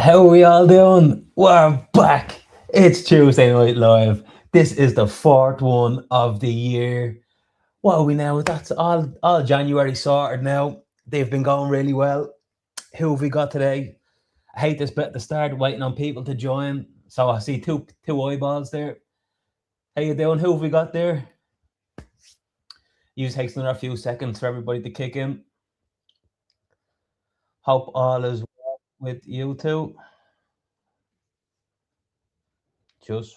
How are we all doing? We're back. It's Tuesday Night Live. This is the fourth one of the year. What are we now? That's all January sorted now. They've been going really well. Who have we got today? I hate this bit at the start, waiting on people to join. So I see two eyeballs there. How you doing? Who have we got there? Use takes another few seconds for everybody to kick in. Hope all is well with you two. Just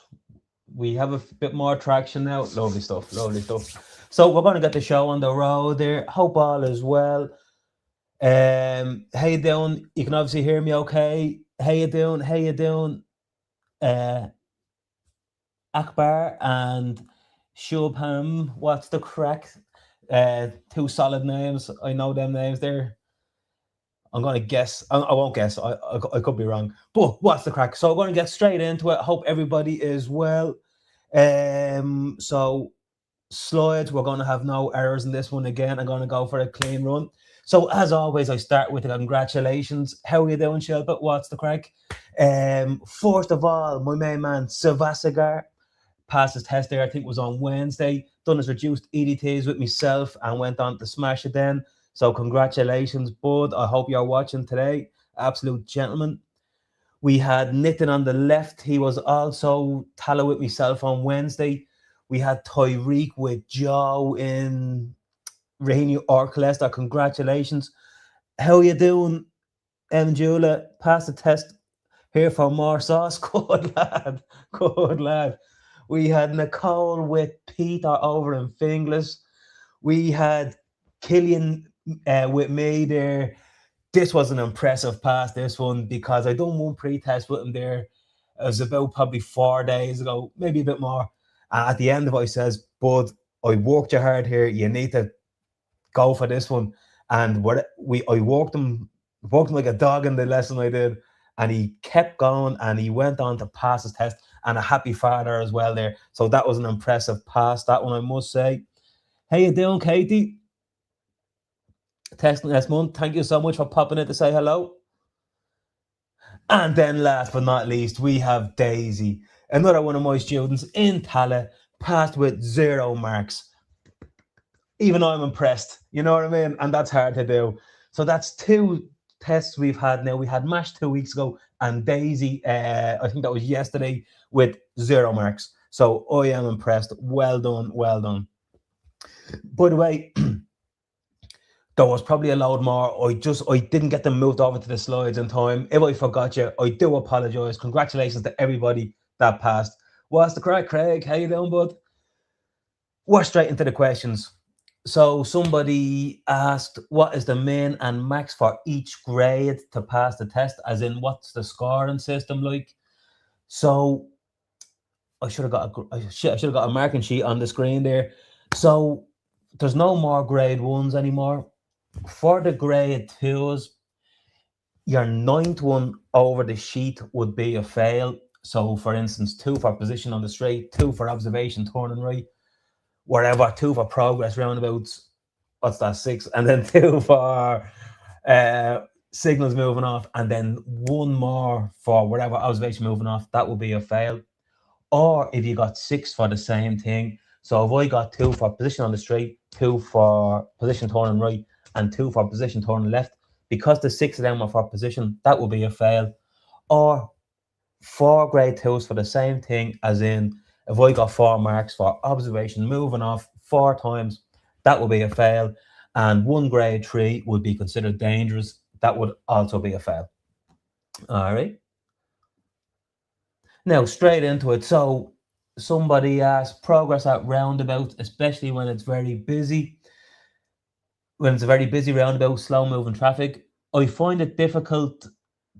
we have a bit more traction now. Lovely stuff, lovely stuff. So we're going to get the show on the road there. Hope all is well. How you doing? You can obviously hear me okay. How you doing? How you doing? Uh, Akbar and Shubham. What's the crack? Two solid names. I know them names there. I'm going to guess. I won't guess. I could be wrong. But what's the crack? So we're going to get straight into it. Hope everybody is well. So slides, we're going to have no errors in this one again. I'm going to go for a clean run. So as always, I start with the congratulations. How are you doing, Shelbert? What's the crack? First of all, my main man, Savasagar, passed his test there, I think it was on Wednesday, done his reduced EDTs with myself and went on to smash it then. So congratulations, bud. I hope you're watching today. Absolute gentleman. We had Nitin on the left. He was also tally with myself on Wednesday. We had Tyreek with Joe in Rainy Orclester. Congratulations. How you doing, Jula? Pass the test here for more sauce. Good lad. Good lad. We had Nicole with Peter over in Finglas. We had Killian with me there. This was an impressive pass, this one, because I done one pre-test with him there. It was about probably 4 days ago, maybe a bit more. And at the end of it, I says, Bud, I worked you hard here. You need to go for this one. And I walked him like a dog in the lesson I did. And he kept going and he went on to pass his test, and a happy father as well there. So that was an impressive pass, that one, I must say. How you doing, Katie? Testing this month. Thank you so much for popping in to say hello. And then last but not least, we have Daisy, another one of my students in Tala, passed with 0 marks. Even I'm impressed, you know what I mean? And that's hard to do. So that's 2 tests we've had now. We had Mash 2 weeks ago and Daisy, I think that was yesterday, with 0 marks. So I am impressed. Well done, well done. By the way, there was probably a load more. I didn't get them moved over to the slides in time. If I forgot you, I do apologise. Congratulations to everybody that passed. What's the crack, Craig? How you doing, bud? We're straight into the questions. So somebody asked, what is the min and max for each grade to pass the test? As in, what's the scoring system like? So I should have got a marking sheet on the screen there. So there's no more grade 1s anymore. For the grade 2s, your 9th one over the sheet would be a fail. So for instance, 2 for position on the straight, 2 for observation turning right, wherever, 2 for progress roundabouts, what's that, 6, and then 2 for signals moving off, and then 1 more for whatever observation moving off. That would be a fail. Or if you got 6 for the same thing, so if I got 2 for position on the straight, 2 for position turning right, and 2 for position turning left, because the 6 of them are for position, that will be a fail. Or 4 grade 2s for the same thing, as in, if I got 4 marks for observation moving off 4 times, that would be a fail. And 1 grade 3 would be considered dangerous. That would also be a fail. All right. Now, straight into it. So somebody asked, progress at roundabouts, especially when it's very busy. When it's a very busy roundabout, slow moving traffic, I find it difficult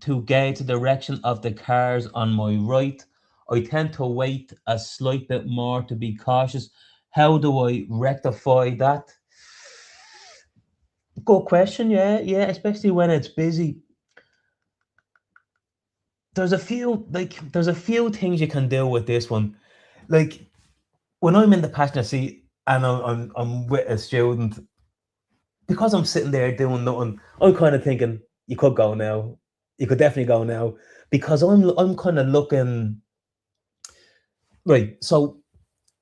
to gauge the direction of the cars on my right. I tend to wait a slight bit more to be cautious. How do I rectify that? Good question. Yeah, especially when it's busy. There's a few things you can do with this one. Like when I'm in the passenger seat and I'm with a student, because I'm sitting there doing nothing, I'm kind of thinking, you could go now. You could definitely go now because I'm kind of looking right. So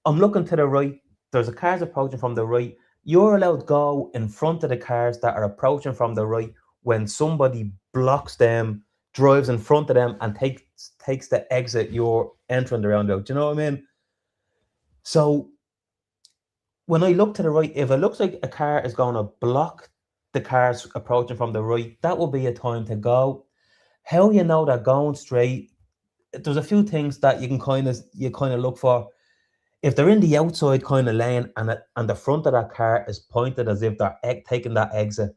I'm looking to the right. There's a cars approaching from the right. You're allowed to go in front of the cars that are approaching from the right when somebody blocks them, drives in front of them, and takes the exit you're entering the roundabout. Do you know what I mean? So when I look to the right, if it looks like a car is going to block the cars approaching from the right, that will be a time to go. How you know they're going straight? There's a few things that you kind of look for. If they're in the outside kind of lane and the front of that car is pointed as if they're taking that exit,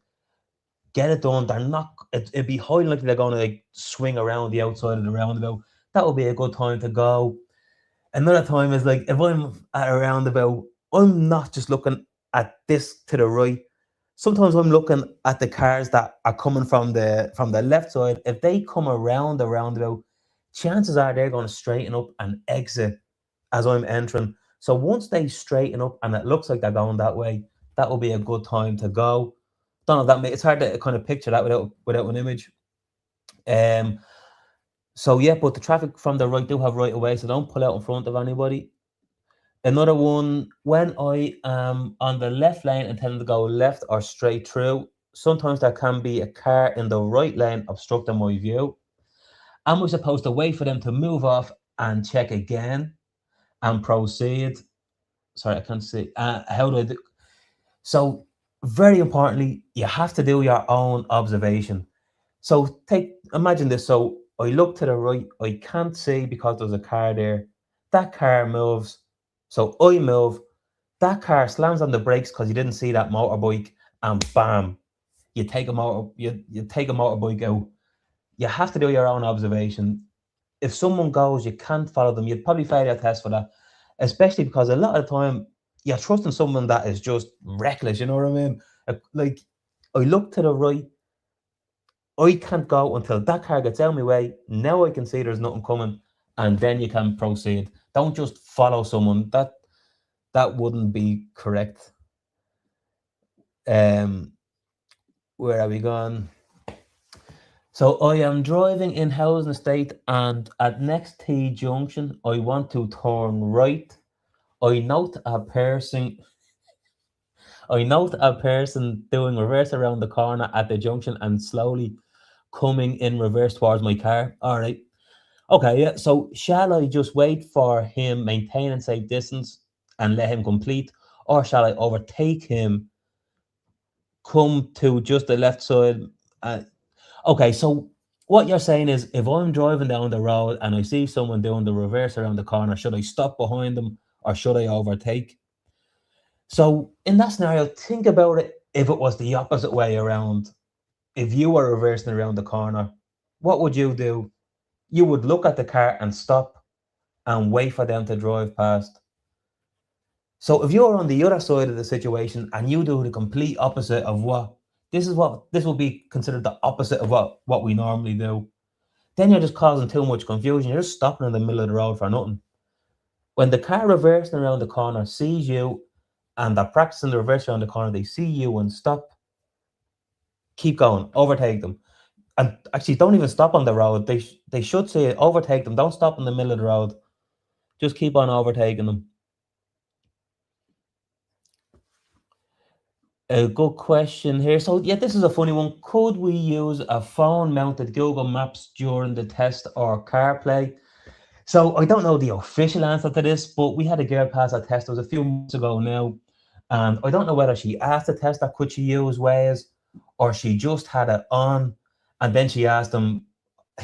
get it done. They're not. It'd be highly likely they're going to like swing around the outside of the roundabout. That would be a good time to go. Another time is like if I'm at a roundabout, I'm not just looking at this to the right. Sometimes I'm looking at the cars that are coming from the left side. If they come around the roundabout, chances are they're going to straighten up and exit as I'm entering. So once they straighten up and it looks like they're going that way, that will be a good time to go. Don't know if that it's hard to kind of picture that without an image. Um. So yeah, but the traffic from the right do have right away, so don't pull out in front of anybody. Another one, when I am on the left lane intending to go left or straight through, sometimes there can be a car in the right lane obstructing my view. Am I supposed to wait for them to move off and check again and proceed? Sorry, I can't see. How do I do? So, very importantly, you have to do your own observation. So, imagine this. So, I look to the right, I can't see because there's a car there. That car moves. So, I move. That car slams on the brakes because you didn't see that motorbike, and bam, you take a motorbike out. You have to do your own observation. If someone goes, you can't follow them. You'd probably fail your test for that, especially because a lot of the time you're trusting someone that is just reckless. You know what I mean? Like I look to the right, I can't go until that car gets out of my way. Now I can see there's nothing coming, and then you can proceed. Don't just follow someone. That wouldn't be correct. Um, where are we gone? So I am driving in Housing Estate, and at next T junction, I want to turn right. I note a person. I note a person doing reverse around the corner at the junction and slowly coming in reverse towards my car. All right. Okay. Yeah. So shall I just wait for him, maintain and safe distance, and let him complete, or shall I overtake him, come to just the left side? Uh, Okay, so what you're saying is if I'm driving down the road and I see someone doing the reverse around the corner, should I stop behind them or should I overtake? So in that scenario, think about it if it was the opposite way around. If you were reversing around the corner, what would you do? You would look at the car and stop and wait for them to drive past. So if you're on the other side of the situation and you do the complete opposite of what this will be considered the opposite of what we normally do, then you're just causing too much confusion. You're just stopping in the middle of the road for nothing. When the car reversing around the corner sees you and they're practicing the reverse around the corner, they see you and stop, keep going, overtake them. And actually, don't even stop on the road. They should see it, overtake them. Don't stop in the middle of the road. Just keep on overtaking them. A good question here. So, yeah, this is a funny one. Could we use a phone mounted Google Maps during the test or CarPlay? So I don't know the official answer to this, but we had a girl pass a test. It was a few months ago now, and I don't know whether she asked the tester could she use Waze, or she just had it on, and then she asked him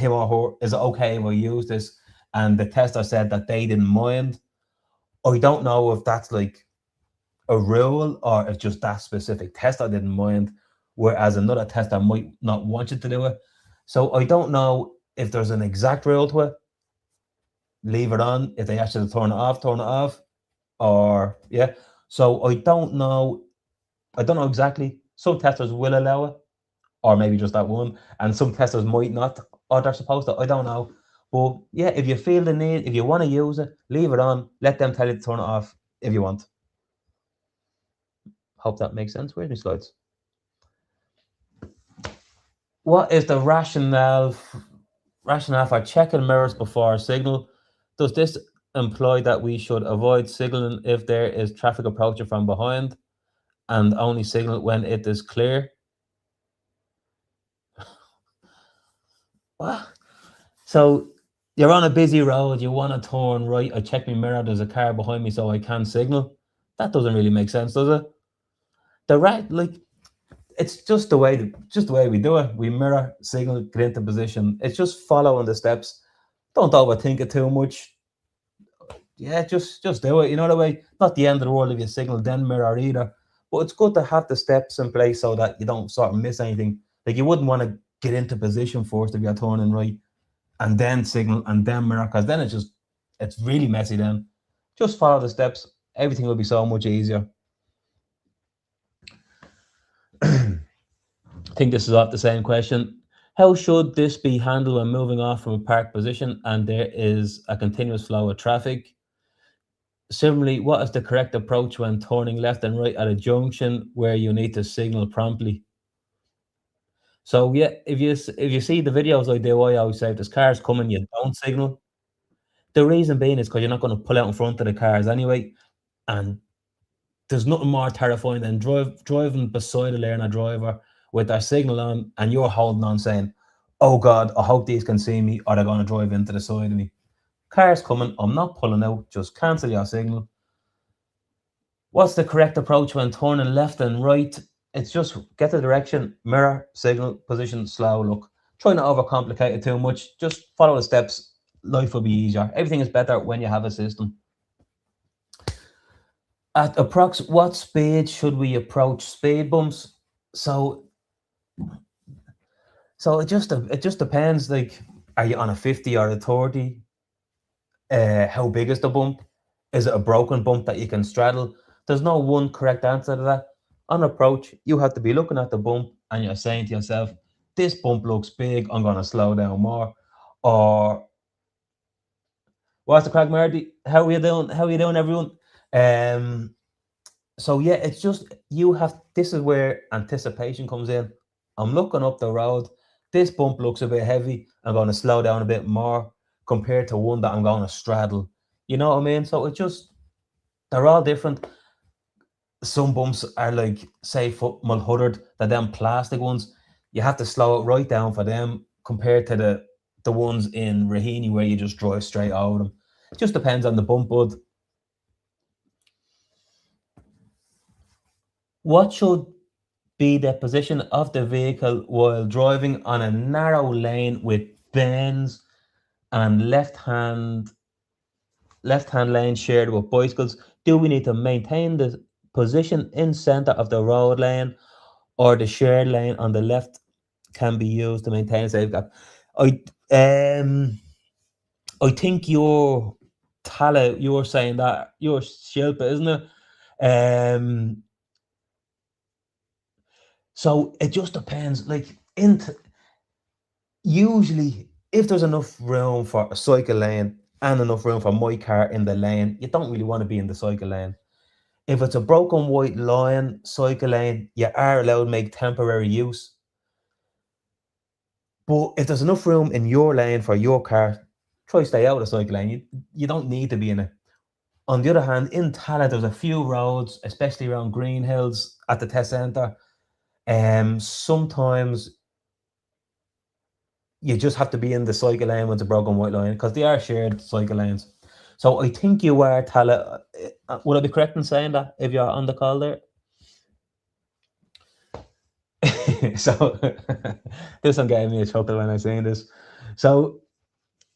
or her, is it okay if I use this? And the tester said that they didn't mind. I don't know if that's like a rule or if just that specific tester didn't mind, whereas another tester might not want you to do it. So I don't know if there's an exact rule to it, leave it on. If they ask you to turn it off, turn it off. Or yeah. So I don't know. I don't know exactly. Some testers will allow it, or maybe just that one, and some testers might not, or they're supposed to. I don't know. But yeah, if you feel the need, if you want to use it, leave it on. Let them tell you to turn it off if you want. Hope that makes sense. Where's my slides? What is the rationale for checking mirrors before a signal? Does this imply that we should avoid signaling if there is traffic approaching from behind and only signal when it is clear? What? So you're on a busy road, you want to turn right. I check my mirror, there's a car behind me, so I can signal. That doesn't really make sense, does it? The right, like, it's just the way we do it. We mirror, signal, get into position. It's just following the steps. Don't overthink it too much. Yeah, just do it. You know the way. Not the end of the world if you signal then mirror either. But it's good to have the steps in place so that you don't sort of miss anything. Like you wouldn't want to get into position first if you're turning right and then signal and then mirror, because then it's really messy then. Just follow the steps. Everything will be so much easier. I think this is off the same question. How should this be handled when moving off from a parked position and there is a continuous flow of traffic? Similarly, what is the correct approach when turning left and right at a junction where you need to signal promptly? So yeah, if you see the videos I do, I always say if there's cars coming, you don't signal. The reason being is because you're not going to pull out in front of the cars anyway, and there's nothing more terrifying than driving beside a learner driver with their signal on, and you're holding on saying, "Oh God, I hope these can see me, or they're going to drive into the side of me." Cars coming, I'm not pulling out. Just cancel your signal. What's the correct approach when turning left and right? It's just get the direction, mirror, signal, position, slow, look. Try not to overcomplicate it too much. Just follow the steps. Life will be easier. Everything is better when you have a system. At approx what speed should we approach speed bumps? So it just depends. Like, are you on a 50 or a 30? How big is the bump? Is it a broken bump that you can straddle? There's no one correct answer to that. On approach, you have to be looking at the bump and you're saying to yourself, this bump looks big, I'm going to slow down more. Or, what's the crack, Marty? How are you doing? How are you doing, everyone? Um, so yeah, it's just this is where anticipation comes in. I'm looking up the road. This bump looks a bit heavy. I'm going to slow down a bit more compared to one that I'm going to straddle. You know what I mean? So they're all different. Some bumps are like, say, foot mulhuddered, they're them plastic ones. You have to slow it right down for them compared to the ones in Raheny where you just drive straight over them. It just depends on the bump, bud. What should be the position of the vehicle while driving on a narrow lane with bends and left hand lane shared with bicycles? Do we need to maintain the position in center of the road lane, or the shared lane on the left can be used to maintain a safe gap? I um I think you're saying that you're Shilpa, isn't it? Um so it just depends. Like, usually, if there's enough room for a cycle lane and enough room for my car in the lane, you don't really want to be in the cycle lane. If it's a broken white line cycle lane, you are allowed to make temporary use. But if there's enough room in your lane for your car, try stay out of the cycle lane. You don't need to be in it. On the other hand, in Tala, there's a few roads, especially around Green Hills at the test centre. Sometimes you just have to be in the cycle lane when it's a broken white line because they are shared cycle lanes. So I think you are, Tala. Would I be correct in saying that if you're on the call there? So this one gave me a chuckle when I saying this. So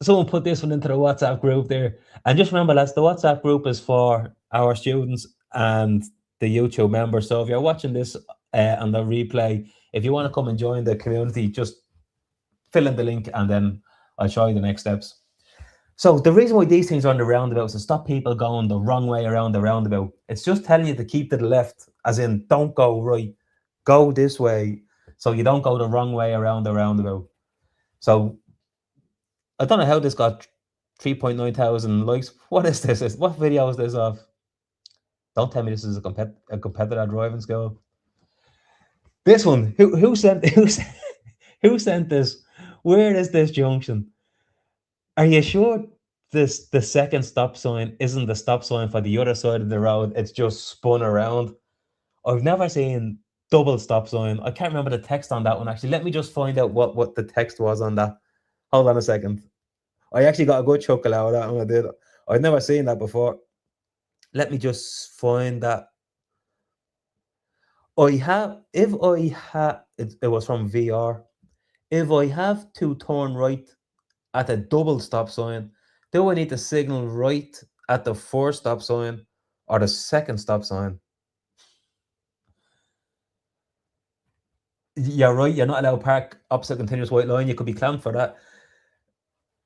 someone put this one into the WhatsApp group there. And just remember, lads, the WhatsApp group is for our students and the YouTube members. So if you're watching this on the replay, if you want to come and join the community, just fill in the link and then I'll show you the next steps. So the reason why these things are on the roundabout is to stop people going the wrong way around the roundabout. It's just telling you to keep to the left, as in don't go right, go this way, so you don't go the wrong way around the roundabout. So I don't know how this got 3.9 thousand likes. What is this? What video is this of? Don't tell me this is a competitor driving school. This one, who sent Who sent this? Where is this junction? Are you sure the second stop sign isn't the stop sign for the other side of the road? It's just spun around. I've never seen double stop sign. I can't remember the text on that one actually. Let me just find out what the text was on that. Hold on a second. I actually got a good chuckle out of that when I did. I'd never seen that before. Let me just find that. It was from VR. If I have to turn right at a double stop sign, do I need to signal right at the first stop sign or the second stop sign? You're right, you're not allowed to park opposite continuous white line. You could be clamped for that.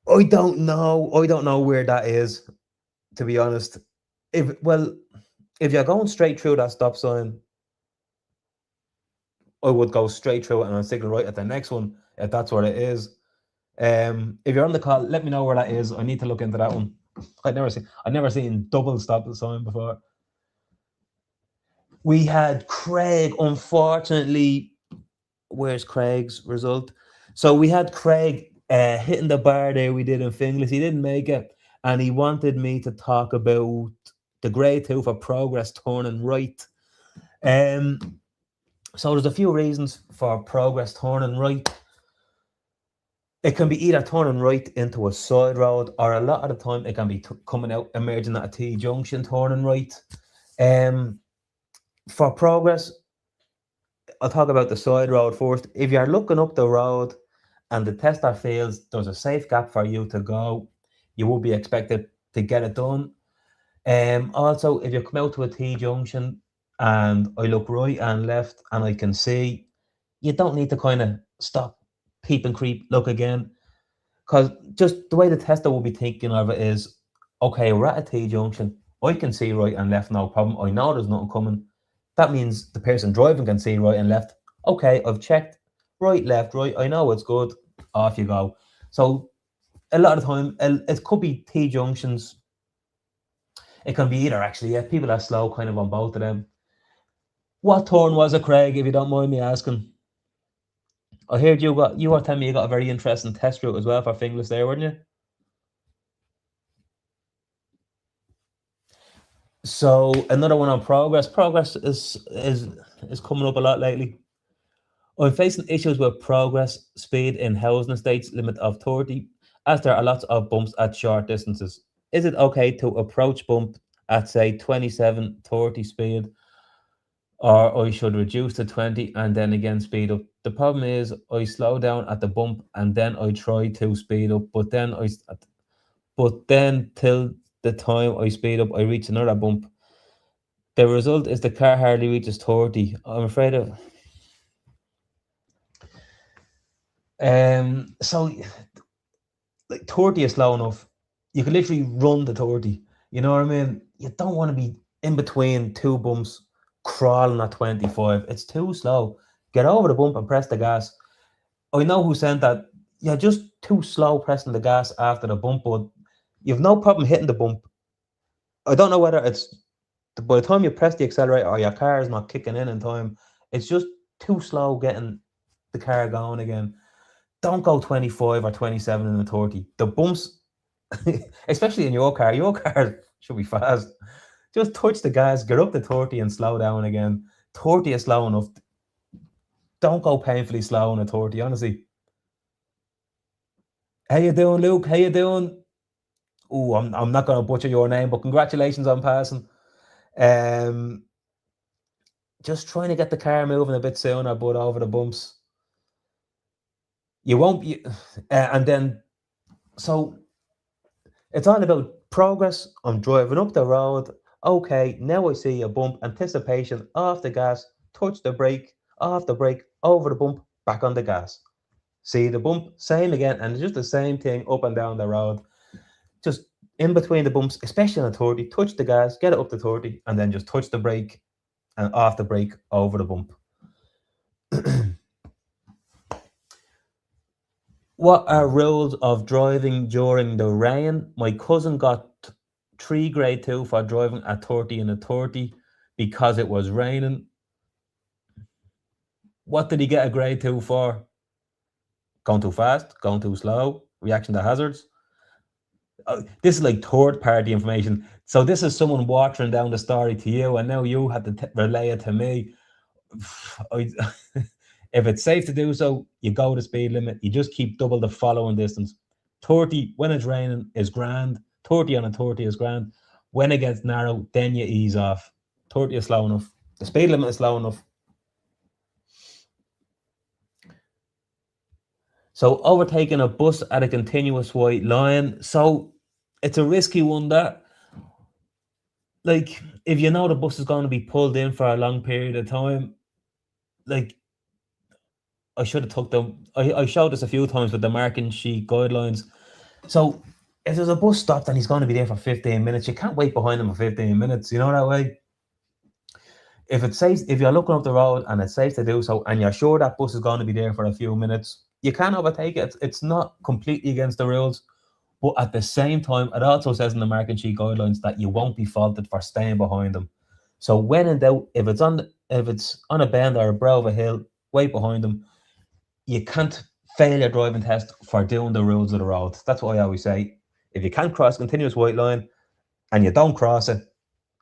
I don't know. I don't know where that is, to be honest. If you're going straight through that stop sign, I would go straight through it and I'll signal right at the next one if that's what it is. If you're on the call, let me know where that is. I need to look into that one. I've never seen double stop sign before. We had Craig, unfortunately. Where's Craig's result? So we had Craig hitting the bar there we did in Finglas. He didn't make it, and he wanted me to talk about the grade 2 for progress turning right. Um, so there's a few reasons for progress turning right. It can be either turning right into a side road, or a lot of the time it can be coming out, emerging at a T junction, turning right. For progress, I'll talk about the side road first. If you're looking up the road and the tester feels there's a safe gap for you to go, you will be expected to get it done. Also, if you come out to a T junction and I look right and left and I can see, you don't need to kind of stop, peep and creep, look again. Because just the way the tester will be thinking of it is, okay, we're at a T junction. I can see right and left, no problem. I know there's nothing coming. That means the person driving can see right and left. Okay, I've checked right, left, right. I know it's good. Off you go. So a lot of the time, it could be T junctions. It can be either actually. Yeah, people are slow kind of on both of them. What turn was it, Craig? If you don't mind me asking. I heard you were telling me you got a very interesting test route as well for Finglas there, weren't you? So another one on progress. Progress is coming up a lot lately. I'm facing issues with progress speed in housing estates limit of 30, as there are lots of bumps at short distances. Is it okay to approach bump at say 27, 30 speed, or I should reduce to 20 and then again speed up? The problem is I slow down at the bump and then I try to speed up, but then till the time I speed up, I reach another bump. The result is the car hardly reaches 30. I'm afraid of. So like 30 is slow enough. You can literally run the 30. You know what I mean? You don't want to be in between two bumps crawling at 25. It's too slow. Get over the bump and press the gas. I know who sent that. You're just too slow pressing the gas after the bump, but you've no problem hitting the bump. I don't know whether it's by the time you press the accelerator or your car is not kicking in time. It's just too slow getting the car going again. Don't go 25 or 27 in the 30. The bumps, especially in your car should be fast. Just touch the gas, get up to 30 and slow down again. 30 is slow enough. Don't go painfully slow in a 30, honestly. How you doing, Luke? How you doing? Oh, I'm not going to butcher your name, but congratulations on passing. Um, just trying to get the car moving a bit sooner, but over the bumps. You won't be, and then, so it's all about progress. I'm driving up the road. Okay, now I see a bump. Anticipation, off the gas, touch the brake, off the brake, over the bump, back on the gas. See the bump, same again, and it's just the same thing up and down the road. Just in between the bumps, especially on a 30, touch the gas, get it up to 30, and then just touch the brake and off the brake, over the bump. What are rules of driving during the rain? My cousin got 3 grade 2 for driving at 30 in a 30 because it was raining. What did he get a grade 2 for? Going too fast, going too slow, reaction to hazards. This is like third party information. So this is someone watering down the story to you, and now you have to relay it to me. I, if it's safe to do so, you go the speed limit. You just keep double the following distance. 30 when it's raining is grand. 30 on a 30 is grand. When it gets narrow, then you ease off. 30 is slow enough. The speed limit is slow enough. So overtaking a bus at a continuous white line. So it's a risky one that, like, if you know the bus is going to be pulled in for a long period of time, like, I should have took them. I showed this a few times with the marking sheet guidelines. So if there's a bus stopped and he's going to be there for 15 minutes, you can't wait behind him for 15 minutes. You know that way? If it's safe, if you're looking up the road and it's safe to do so, and you're sure that bus is going to be there for a few minutes, you can overtake it. It's not completely against the rules. But at the same time, it also says in the marking sheet guidelines that you won't be faulted for staying behind them. So when in doubt, if it's on a bend or a brow of a hill, wait behind them. You can't fail your driving test for doing the rules of the road. That's what I always say. If you can't cross a continuous white line and you don't cross it,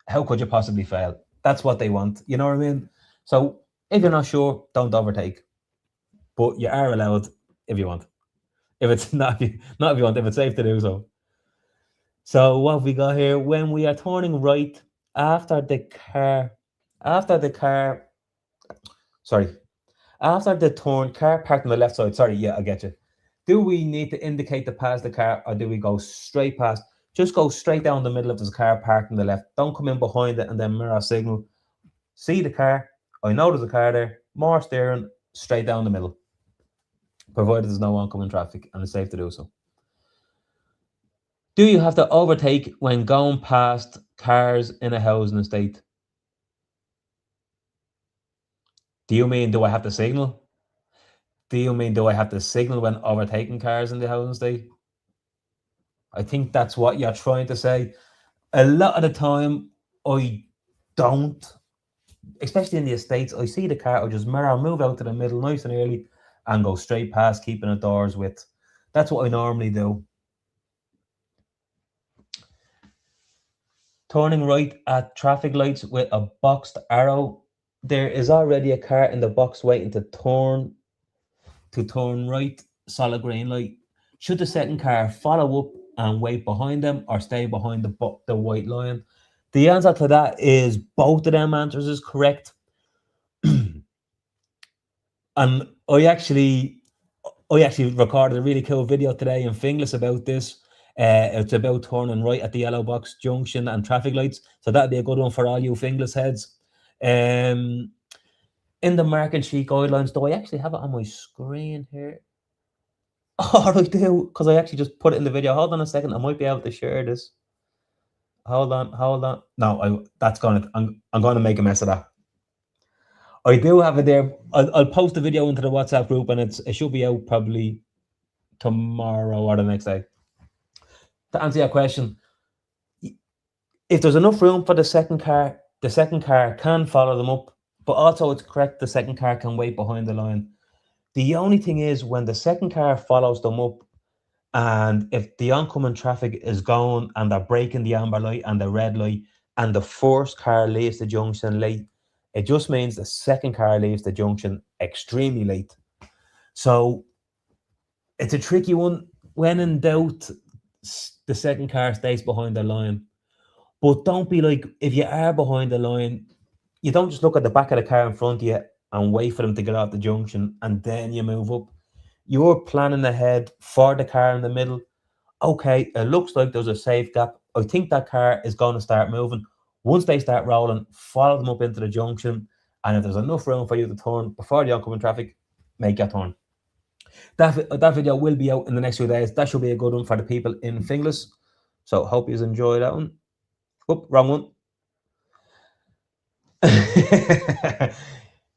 how could you possibly fail? That's what they want. You know what I mean? So if you're not sure, don't overtake. But you are allowed if you want. If it's not if you want, if it's safe to do so. So what have we got here? When we are turning right after the car, after the car, sorry, after the turn, car parked on the left side. Sorry, yeah, I get you. Do we need to indicate to pass the car, or do we go straight past? Just go straight down the middle of this car parked on the left. Don't come in behind it and then mirror signal. See the car. I know there's a car there. More steering, straight down the middle. Provided there's no oncoming traffic and it's safe to do so. Do you have to overtake when going past cars in a housing estate? Do you mean do I have to signal? Do you mean do I have to signal when overtaking cars in the housing estate? I think that's what you're trying to say. A lot of the time, I don't, especially in the estates. I see the car, I just mirror, move out to the middle nice and early, and go straight past, keeping it doors with. That's what I normally do. Turning right at traffic lights with a boxed arrow. There is already a car in the box waiting to turn right, solid green light. Should the second car follow up and wait behind them, or stay behind the white line? The answer to that is both of them answers is correct. And I actually recorded a really cool video today in Finglas about this. It's about turning right at the yellow box junction and traffic lights. So that'd be a good one for all you Finglas heads. In the marking sheet guidelines, do I actually have it on my screen here? Oh, I do, because I actually just put it in the video. Hold on a second, I might be able to share this. Hold on. No, I'm going to make a mess of that. I do have it there. I'll post the video into the WhatsApp group, and it should be out probably tomorrow or the next day. To answer your question, if there's enough room for the second car can follow them up, but also it's correct the second car can wait behind the line. The only thing is when the second car follows them up, and if the oncoming traffic is going and they're breaking the amber light and the red light, and the first car leaves the junction late, it just means the second car leaves the junction extremely late. So it's a tricky one. When in doubt, the second car stays behind the line. But don't be like, if you are behind the line, you don't just look at the back of the car in front of you and wait for them to get out the junction and then you move up. You're planning ahead for the car in the middle. Okay, it looks like there's a safe gap. I think that car is going to start moving. Once they start rolling, follow them up into the junction. And if there's enough room for you to turn before the oncoming traffic, make your turn. That video will be out in the next few days. That should be a good one for the people in Finglas. So hope you enjoy that one. Oop, wrong one.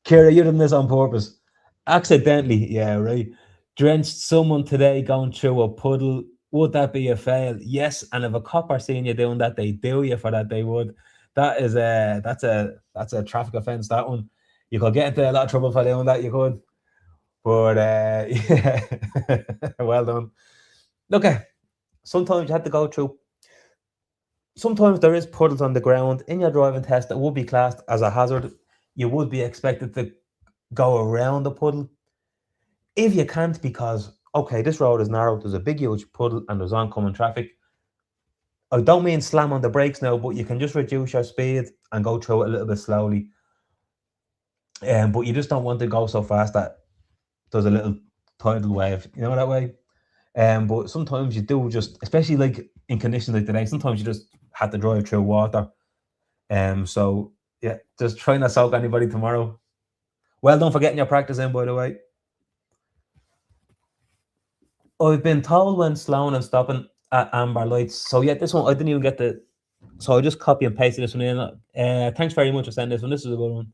Kira, you did this on purpose. Accidentally, yeah, right. Drenched someone today going through a puddle. Would that be a fail? Yes, and if a copper seeing you doing that, they do you for that. They would. That is that's a traffic offence. That one, you could get into a lot of trouble for doing that. You could. But yeah, well done. Okay, sometimes you have to go through. Sometimes there is puddles on the ground in your driving test that would be classed as a hazard. You would be expected to go around the puddle. If you can't, because okay, this road is narrow, there's a big huge puddle and there's oncoming traffic. I don't mean slam on the brakes now, but you can just reduce your speed and go through it a little bit slowly. But you just don't want to go so fast that there's a little tidal wave, you know that way. But sometimes you do just, especially like in conditions like today, sometimes you just have to drive through water. So yeah, just try not to soak anybody tomorrow. Well done for getting your practice in, by the way. I've been told when slowing and stopping at amber lights. So yeah, this one I didn't even get the. So I just copy and pasted this one in. Thanks very much for sending this one. This is a good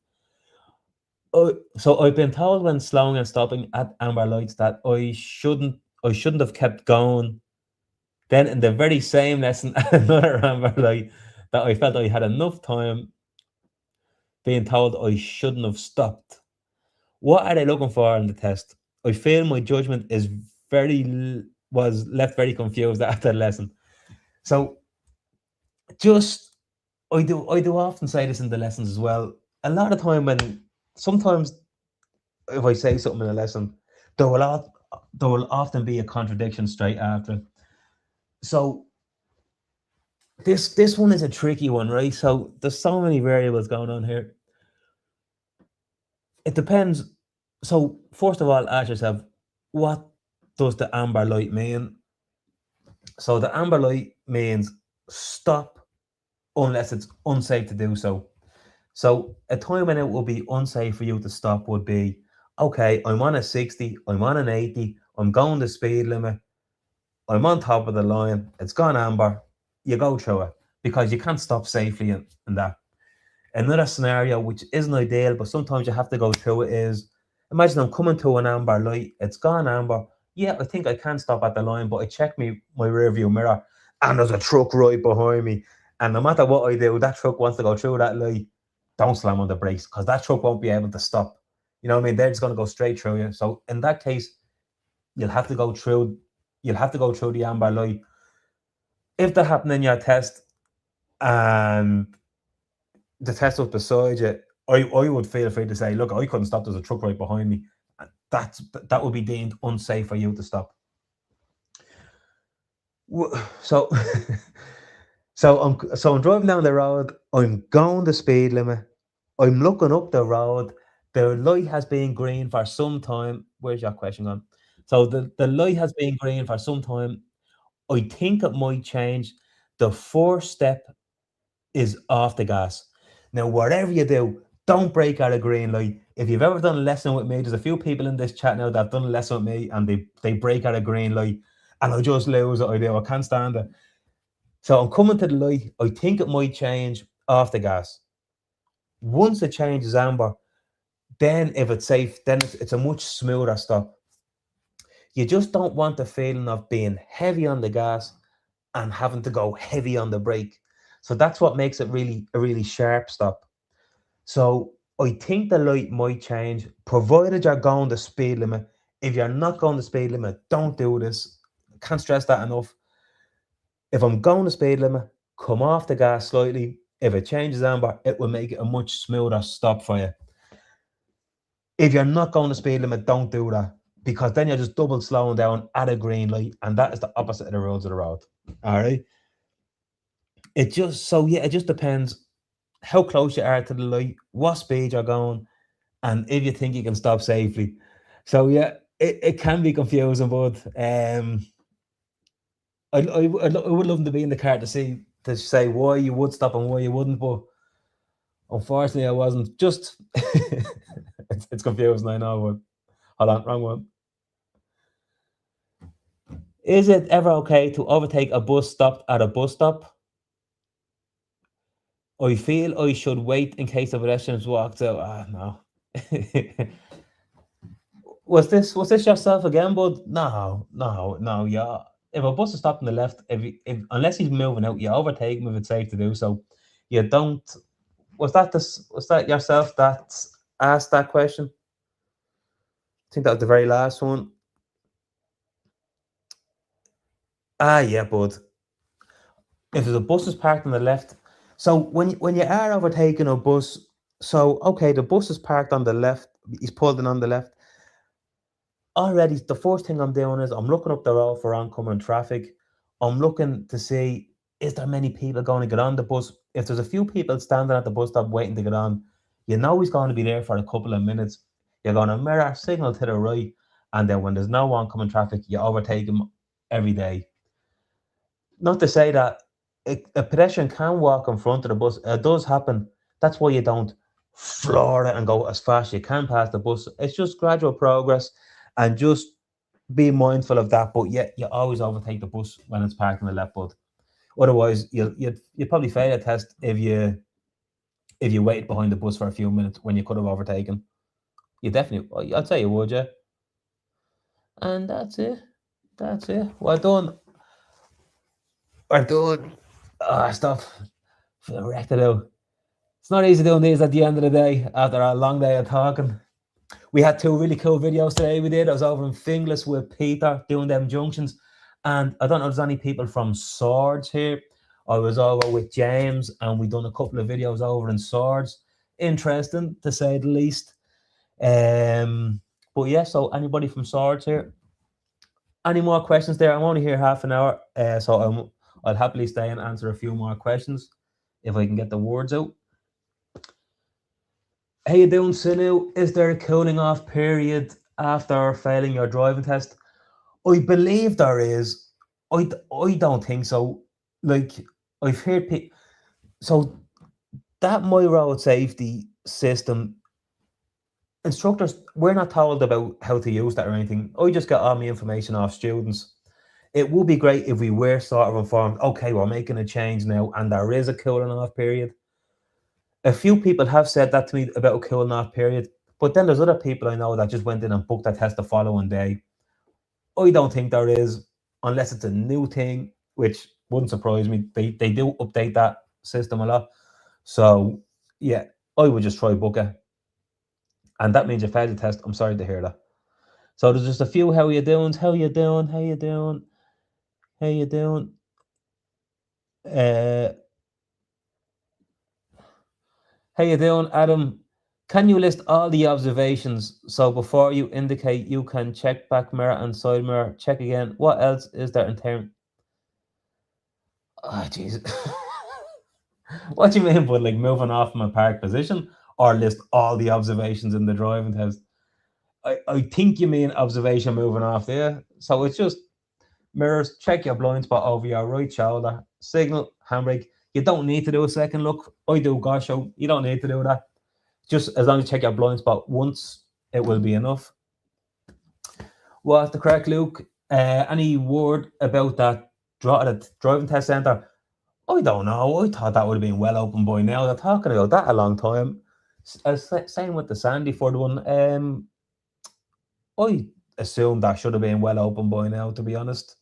one. So I've been told when slowing and stopping at amber lights that I shouldn't have kept going. Then in the very same lesson, at another amber light, that I felt I had enough time, being told I shouldn't have stopped. What are they looking for in the test? I feel my judgment is was left very confused after the lesson. So just I do often say this in the lessons as well. A lot of time when sometimes if I say something in a lesson, there will there will often be a contradiction straight after. So this one is a tricky one, right? So there's so many variables going on here. It depends. So first of all, ask yourself, what does the amber light mean? So the amber light means stop unless it's unsafe to do so. So a time when it will be unsafe for you to stop would be, okay, I'm on a 60, I'm on an 80, I'm going the speed limit, I'm on top of the line, it's gone amber, you go through it because you can't stop safely in that. Another scenario which isn't ideal, but sometimes you have to go through it is, imagine I'm coming to an amber light, it's gone amber. Yeah, I think I can stop at the line, but I check my rear view mirror and there's a truck right behind me. And no matter what I do, that truck wants to go through that light. Don't slam on the brakes because that truck won't be able to stop. You know what I mean? They're just going to go straight through you. So in that case, you'll have to go through. You'll have to go through the amber light. If that happened in your test and the test was beside you, I would feel free to say, look, I couldn't stop. There's a truck right behind me. That would be deemed unsafe for you to stop. So, so I'm driving down the road. I'm going the speed limit. I'm looking up the road. The light has been green for some time. Where's your question gone? So the light has been green for some time. I think it might change. The first step is off the gas. Now, whatever you do, don't brake at a green light. If you've ever done a lesson with me, there's a few people in this chat now that have done a lesson with me and they brake at a green light and I just lose it. I can't stand it. So I'm coming to the light. I think it might change off the gas. Once it changes amber, then if it's safe, then it's a much smoother stop. You just don't want the feeling of being heavy on the gas and having to go heavy on the brake. So that's what makes it really a really sharp stop. So I think the light might change, provided you're going the speed limit. If you're not going the speed limit, don't do this. Can't stress that enough. If I'm going the speed limit, come off the gas slightly. If it changes amber, it will make it a much smoother stop for you. If you're not going the speed limit, don't do that because then you're just double slowing down at a green light, and that is the opposite of the rules of the road. All right. It just depends how close you are to the light, what speed you're going, and if you think you can stop safely. So yeah, it can be confusing, but I would love to be in the car to say why you would stop and why you wouldn't, but unfortunately I wasn't. Just it's confusing, I know, but hold on, wrong one. Is it ever okay to overtake a bus stopped at a bus stop? I feel I should wait in case the pedestrians walks out. Ah, no. Was this yourself again, bud? No, no, no. Yeah, if a bus is stopped on the left, if unless he's moving out, you overtake him if it's safe to do so. You don't. Was that yourself that asked that question? think that was the very last one. Ah, yeah, bud. If there's a bus is parked on the left, so when you are overtaking a bus, so okay, the bus is parked on the left. He's pulled in on the left. Already, the first thing I'm doing is I'm looking up the road for oncoming traffic. I'm looking to see, is there many people going to get on the bus? If there's a few people standing at the bus stop waiting to get on, you know he's going to be there for a couple of minutes. You're going to mirror, signal to the right, and then when there's no oncoming traffic, you overtake him every day. Not to say that a pedestrian can walk in front of the bus. It does happen. That's why you don't floor it and go as fast as you can past the bus. It's just gradual progress, and just be mindful of that. But yeah, you always overtake the bus when it's parked on the left. But otherwise, you'd probably fail a test if you waited behind the bus for a few minutes when you could have overtaken. You definitely, I'd say you would, yeah. And that's it. That's it. Well done. We're done. Ah, stop. Feel wrecked out. It's not easy doing these at the end of the day after a long day of talking. We had two really cool videos today. We did. I was over in Finglas with Peter doing them junctions, and I don't know if there's any people from Swords here. I was over with James, and we done a couple of videos over in Swords. Interesting to say the least. But yeah, so anybody from Swords here? Any more questions there? I'm only here half an hour, so I'll happily stay and answer a few more questions if I can get the words out. How you doing, Sinu? Is there a cooling off period after failing your driving test? I believe there is. I don't think so. Like, I've heard people. So that my road safety system, instructors, we're not told about how to use that or anything. I just get all my information off students. It would be great if we were sort of informed, okay, we're making a change now and there is a cooling off period. A few people have said that to me about a cooling off period, but then there's other people I know that just went in and booked a test the following day. I don't think there is, unless it's a new thing, which wouldn't surprise me. They do update that system a lot. So yeah, I would just try book it. And that means you failed the test. I'm sorry to hear that. So there's just a few how you doing, how you doing, how you doing, how you doing. Uh how you doing, Adam? Can you list all the observations? So before you indicate, you can check back mirror and side mirror. Check again. What else is there in term? Oh, Jesus. What do you mean by like moving off my park position or list all the observations in the driving test? I think you mean observation moving off there. So it's just mirrors, check your blind spot over your right shoulder, signal, handbrake. You don't need to do a second look. I do, gosh, so you don't need to do that. Just as long as you check your blind spot once, it will be enough. What's the correct, Luke? Any word about that driving test centre? I don't know. I thought that would have been well open by now. They're talking about that a long time. Same with the Sandyford one. I assumed that should have been well open by now, to be honest.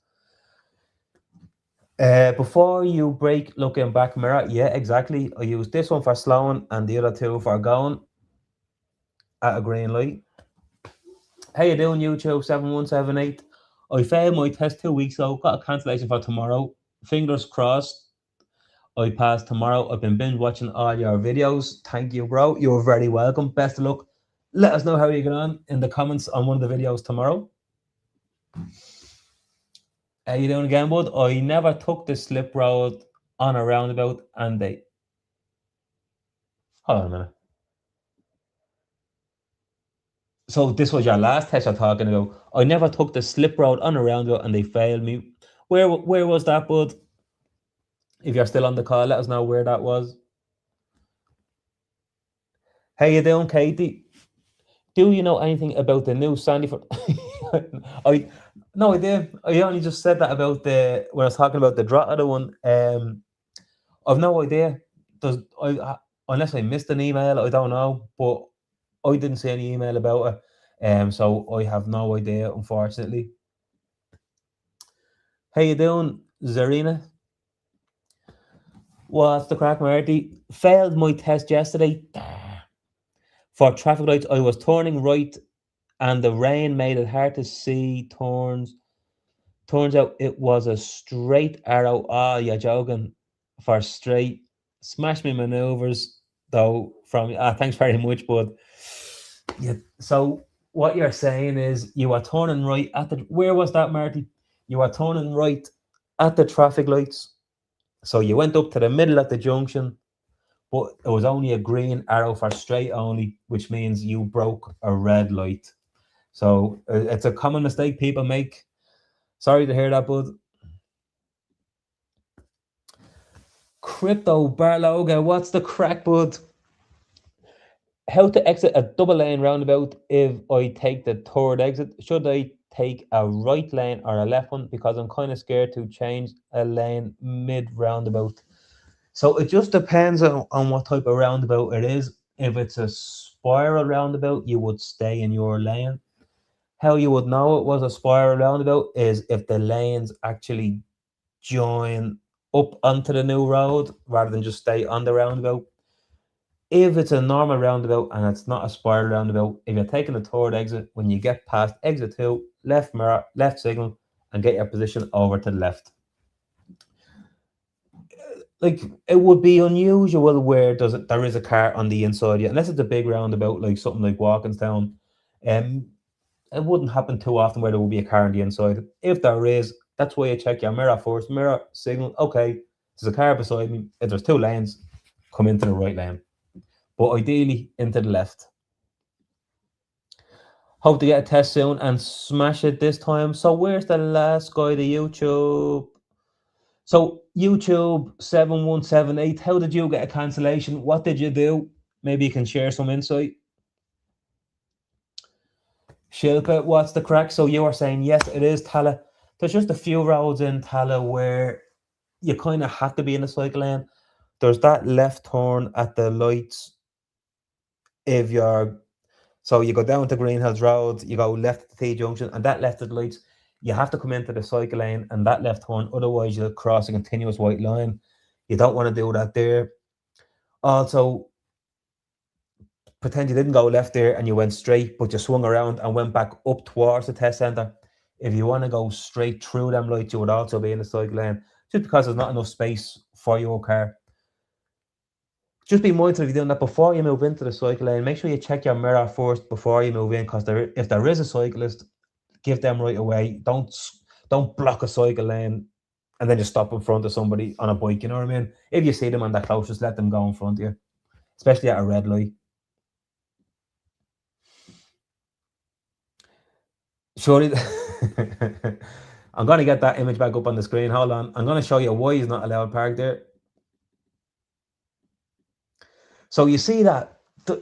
Before you break looking back mirror, yeah, exactly. I use this one for slowing and the other two for going at a green light. How you doing, YouTube 7178? I failed my test 2 weeks ago. Got a cancellation for tomorrow. Fingers crossed. I passed tomorrow. I've been binge watching all your videos. Thank you, bro. You're very welcome. Best of luck. Let us know how you get on in the comments on one of the videos tomorrow. How you doing again, bud? I never took the slip road on a roundabout and they... Hold on a minute. So this was your last test you're talking about. I never took the slip road on a roundabout and they failed me. Where was that, bud? If you're still on the call, let us know where that was. How you doing, Katie? Do you know anything about the new Sandyford? I No idea. I only just said that about the when I was talking about the Drogheda one. I've no idea. Does unless I missed an email, I don't know. But I didn't see any email about it. So I have no idea, unfortunately. How you doing, Zarina? What's the crack, Marty? Failed my test yesterday for traffic lights. I was turning right and the rain made it hard to see turns. Turns out it was a straight arrow. Ah, you're joking. For straight. Smash me maneuvers, though, from. Thanks very much, bud. Yeah. So, what you're saying is you were turning right at the. Where was that, Marty? You were turning right at the traffic lights. So, you went up to the middle of the junction, but it was only a green arrow for straight only, which means you broke a red light. So, it's a common mistake people make. Sorry to hear that, bud. Crypto Barloga, what's the crack, bud? How to exit a double lane roundabout if I take the third exit? Should I take a right lane or a left one? Because I'm kind of scared to change a lane mid roundabout. So it just depends on what type of roundabout it is. If it's a spiral roundabout, you would stay in your lane. How you would know it was a spiral roundabout is if the lanes actually join up onto the new road rather than just stay on the roundabout. If it's a normal roundabout and it's not a spiral roundabout, if you're taking the third exit, when you get past exit 2, left mirror, left signal, and get your position over to the left. Like, it would be unusual where there is a car on the inside, yeah, unless it's a big roundabout, like something like Walkinstown. It wouldn't happen too often where there will be a car on the inside. If there is, that's why you check your mirror first. Mirror, signal, okay, there's a car beside me. If there's 2 lanes, come into the right lane. But ideally, into the left. Hope to get a test soon and smash it this time. So where's the last guy, the YouTube? So YouTube 7178, how did you get a cancellation? What did you do? Maybe you can share some insight. Shilpa, what's the crack? So you are saying, yes, it is Tala. There's just a few roads in Tala where you kind of have to be in the cycle lane. There's that left turn at the lights. If you're So you go down to Green Hills Road, you go left at the T junction, and that left at the lights, you have to come into the cycle lane and that left turn, otherwise you'll cross a continuous white line. You don't want to do that there. Also, pretend you didn't go left there and you went straight, but you swung around and went back up towards the test centre. If you want to go straight through them lights, you would also be in the cycle lane, just because there's not enough space for your car. Just be mindful if you're doing that before you move into the cycle lane. Make sure you check your mirror first before you move in, because if there is a cyclist, give them right away. Don't block a cycle lane and then just stop in front of somebody on a bike. You know what I mean? If you see them on that close, just let them go in front of you, especially at a red light. Surely, I'm gonna get that image back up on the screen. Hold on, I'm gonna show you why he's not allowed park there. So you see that,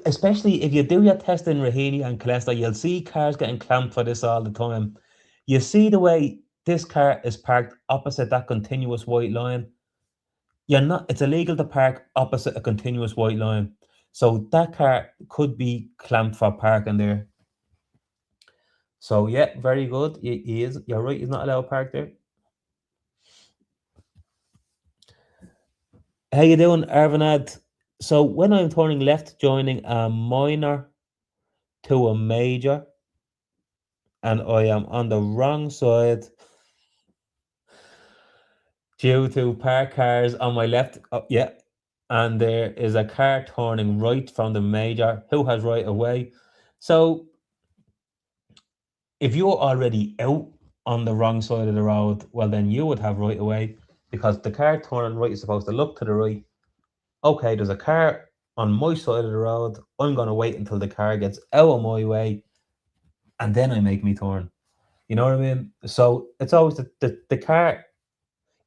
especially if you do your test in Raheny and Calesta, you'll see cars getting clamped for this all the time. You see the way this car is parked opposite that continuous white line. It's illegal to park opposite a continuous white line. So that car could be clamped for parking there. So yeah, very good. He is. You're right. He's not allowed to park there. How you doing, Arvinad? So when I'm turning left, joining a minor to a major, and I am on the wrong side due to parked cars on my left. Oh, yeah, and there is a car turning right from the major who has right away. So if you're already out on the wrong side of the road, well, then you would have right away, because the car turning right is supposed to look to the right. Okay, there's a car on my side of the road. I'm going to wait until the car gets out of my way and then I make me turn. You know what I mean? So it's always the car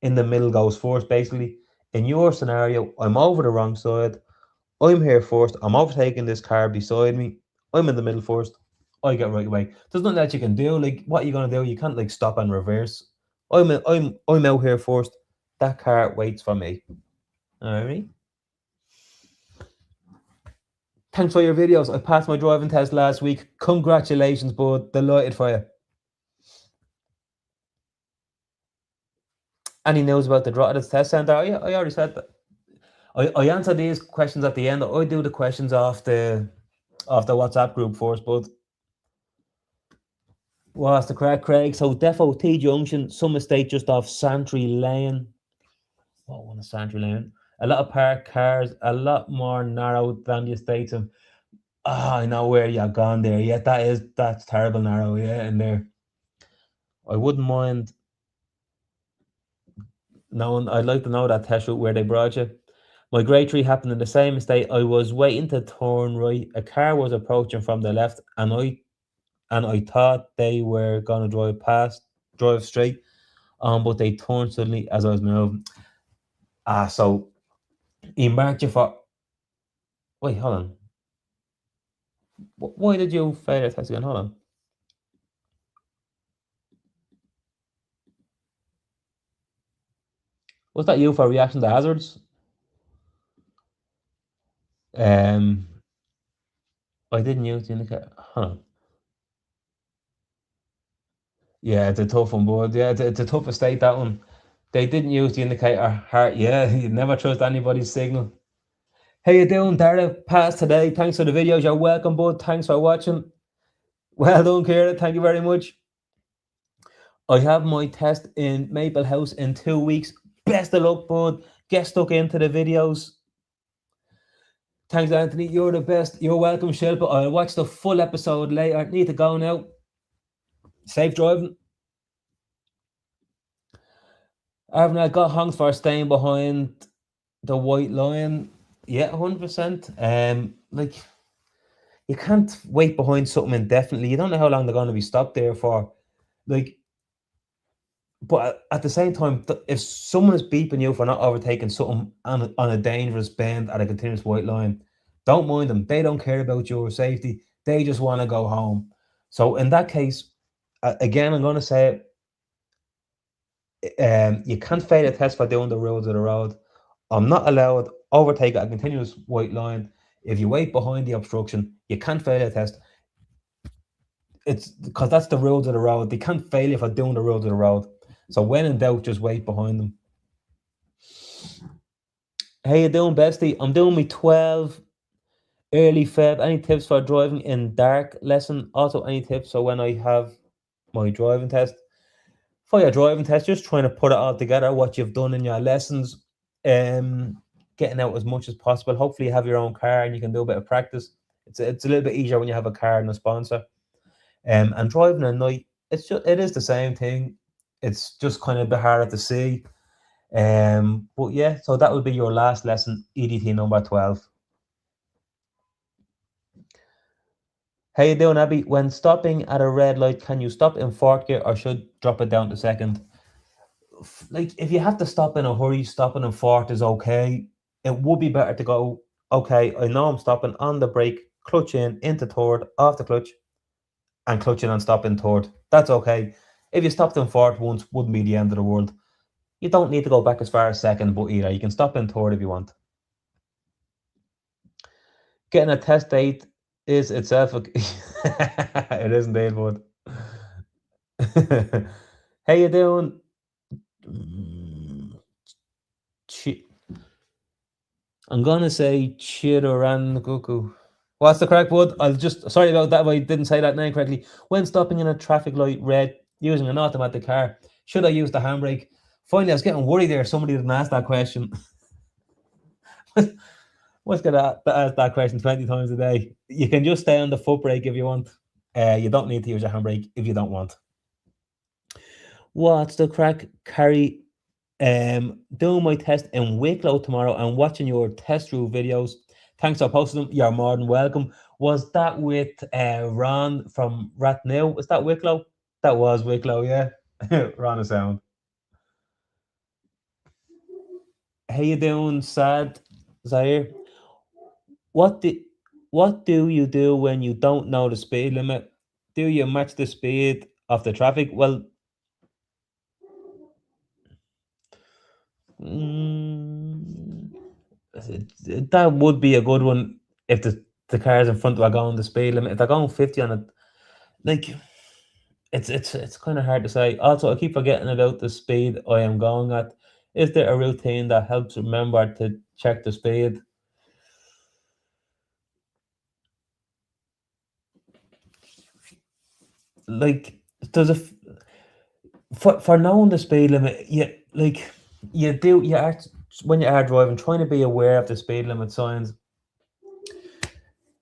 in the middle goes first, basically. In your scenario, I'm over the wrong side. I'm here first. I'm overtaking this car beside me. I'm in the middle first. I get right away. There's nothing that you can do. Like, what are you gonna do? You can't like stop and reverse. I'm out here first. That car waits for me. Alright. Thanks for your videos. I passed my driving test last week. Congratulations, bud. Delighted for you. Any news about the Drogheda Test Centre? I already said that. I answer these questions at the end. I do the questions off the WhatsApp group first, bud. What's the crack, Craig? So Defo T Junction, some estate just off Santry Lane. What one is Santry Lane? A lot of parked cars, a lot more narrow than the estates. And I know where you're gone there. Yeah, that's terrible narrow. Yeah, in there. I wouldn't mind knowing. I'd like to know that test route where they brought you. My grade three happened in the same estate. I was waiting to turn right. A car was approaching from the left, and I thought they were gonna drive straight. But they turned suddenly as I was moving. So he marked you for. Wait, hold on. Why did you fail the test again? Hold on. Was that you for reaction to hazards? Um, I didn't use the indicator. Hold on. Yeah, it's a tough one, bud. Yeah, it's a tough estate, that one. They didn't use the indicator. Heart, yeah, you never trust anybody's signal. How you doing, Dara? Pass today. Thanks for the videos. You're welcome, bud. Thanks for watching. Well done, Kira. Thank you very much. I have my test in Maple House in 2 weeks. Best of luck, bud. Get stuck into the videos. Thanks, Anthony. You're the best. You're welcome, Shilpa. I'll watch the full episode later. Need to go now. Safe driving. Haven't I got honked for staying behind the white line? Yeah, 100%. Like, you can't wait behind something indefinitely. You don't know how long they're going to be stopped there for. Like, but at the same time, if someone is beeping you for not overtaking something on a dangerous bend at a continuous white line, don't mind them. They don't care about your safety. They just want to go home. So in that case, again, I'm going to say you can't fail a test for doing the rules of the road. I'm not allowed overtake at a continuous white line. If you wait behind the obstruction, you can't fail a test. It's because that's the rules of the road. They can't fail you for doing the rules of the road. So when in doubt, just wait behind them. How you doing, bestie? I'm doing my 12 early Feb. Any tips for driving in dark lesson? Also, any tips for when I have my driving test? For your driving test, just trying to put it all together, what you've done in your lessons, getting out as much as possible. Hopefully you have your own car and you can do a bit of practice. It's a little bit easier when you have a car and a sponsor. And driving at night, it is the same thing. It's just kind of a bit harder to see. But yeah, so that will be your last lesson, EDT number 12. How you doing, Abby? When stopping at a red light, can you stop in fourth gear or should drop it down to second? Like, if you have to stop in a hurry, stopping in fourth is okay. It would be better to go, okay, I know I'm stopping on the brake, clutch in, into third, off the clutch, and clutch in and stop in third. That's okay. If you stopped in fourth once, wouldn't be the end of the world. You don't need to go back as far as second, but either you can stop in third if you want. Getting a test date is itself it is indeed, bud. How you doing? I'm gonna say Chidoran Cuckoo. What's the correct word? I'll just sorry about that if I didn't say that name correctly. When stopping in a traffic light red using an automatic car, should I use the handbrake? Finally, I was getting worried there. Somebody didn't ask that question. What's gonna ask that question 20 times a day? You can just stay on the foot brake if you want. You don't need to use your handbrake if you don't want. What's the crack, Carrie? Doing my test in Wicklow tomorrow and watching your test through videos. Thanks for posting them. You're more than welcome. Was that with Ron from Ratnew? Was that Wicklow? That was Wicklow, yeah. Ron is sound. How you doing, Sad Zaire? What do what do you do when you don't know the speed limit? Do you match the speed of the traffic? Well, mm, that would be a good one if the cars in front are going the speed limit. If they're going 50 on it, like it's kind of hard to say. Also, I keep forgetting about the speed I am going at. Is there a routine that helps remember to check the speed? Like there's a for knowing the speed limit, you do you are when you are driving, trying to be aware of the speed limit signs.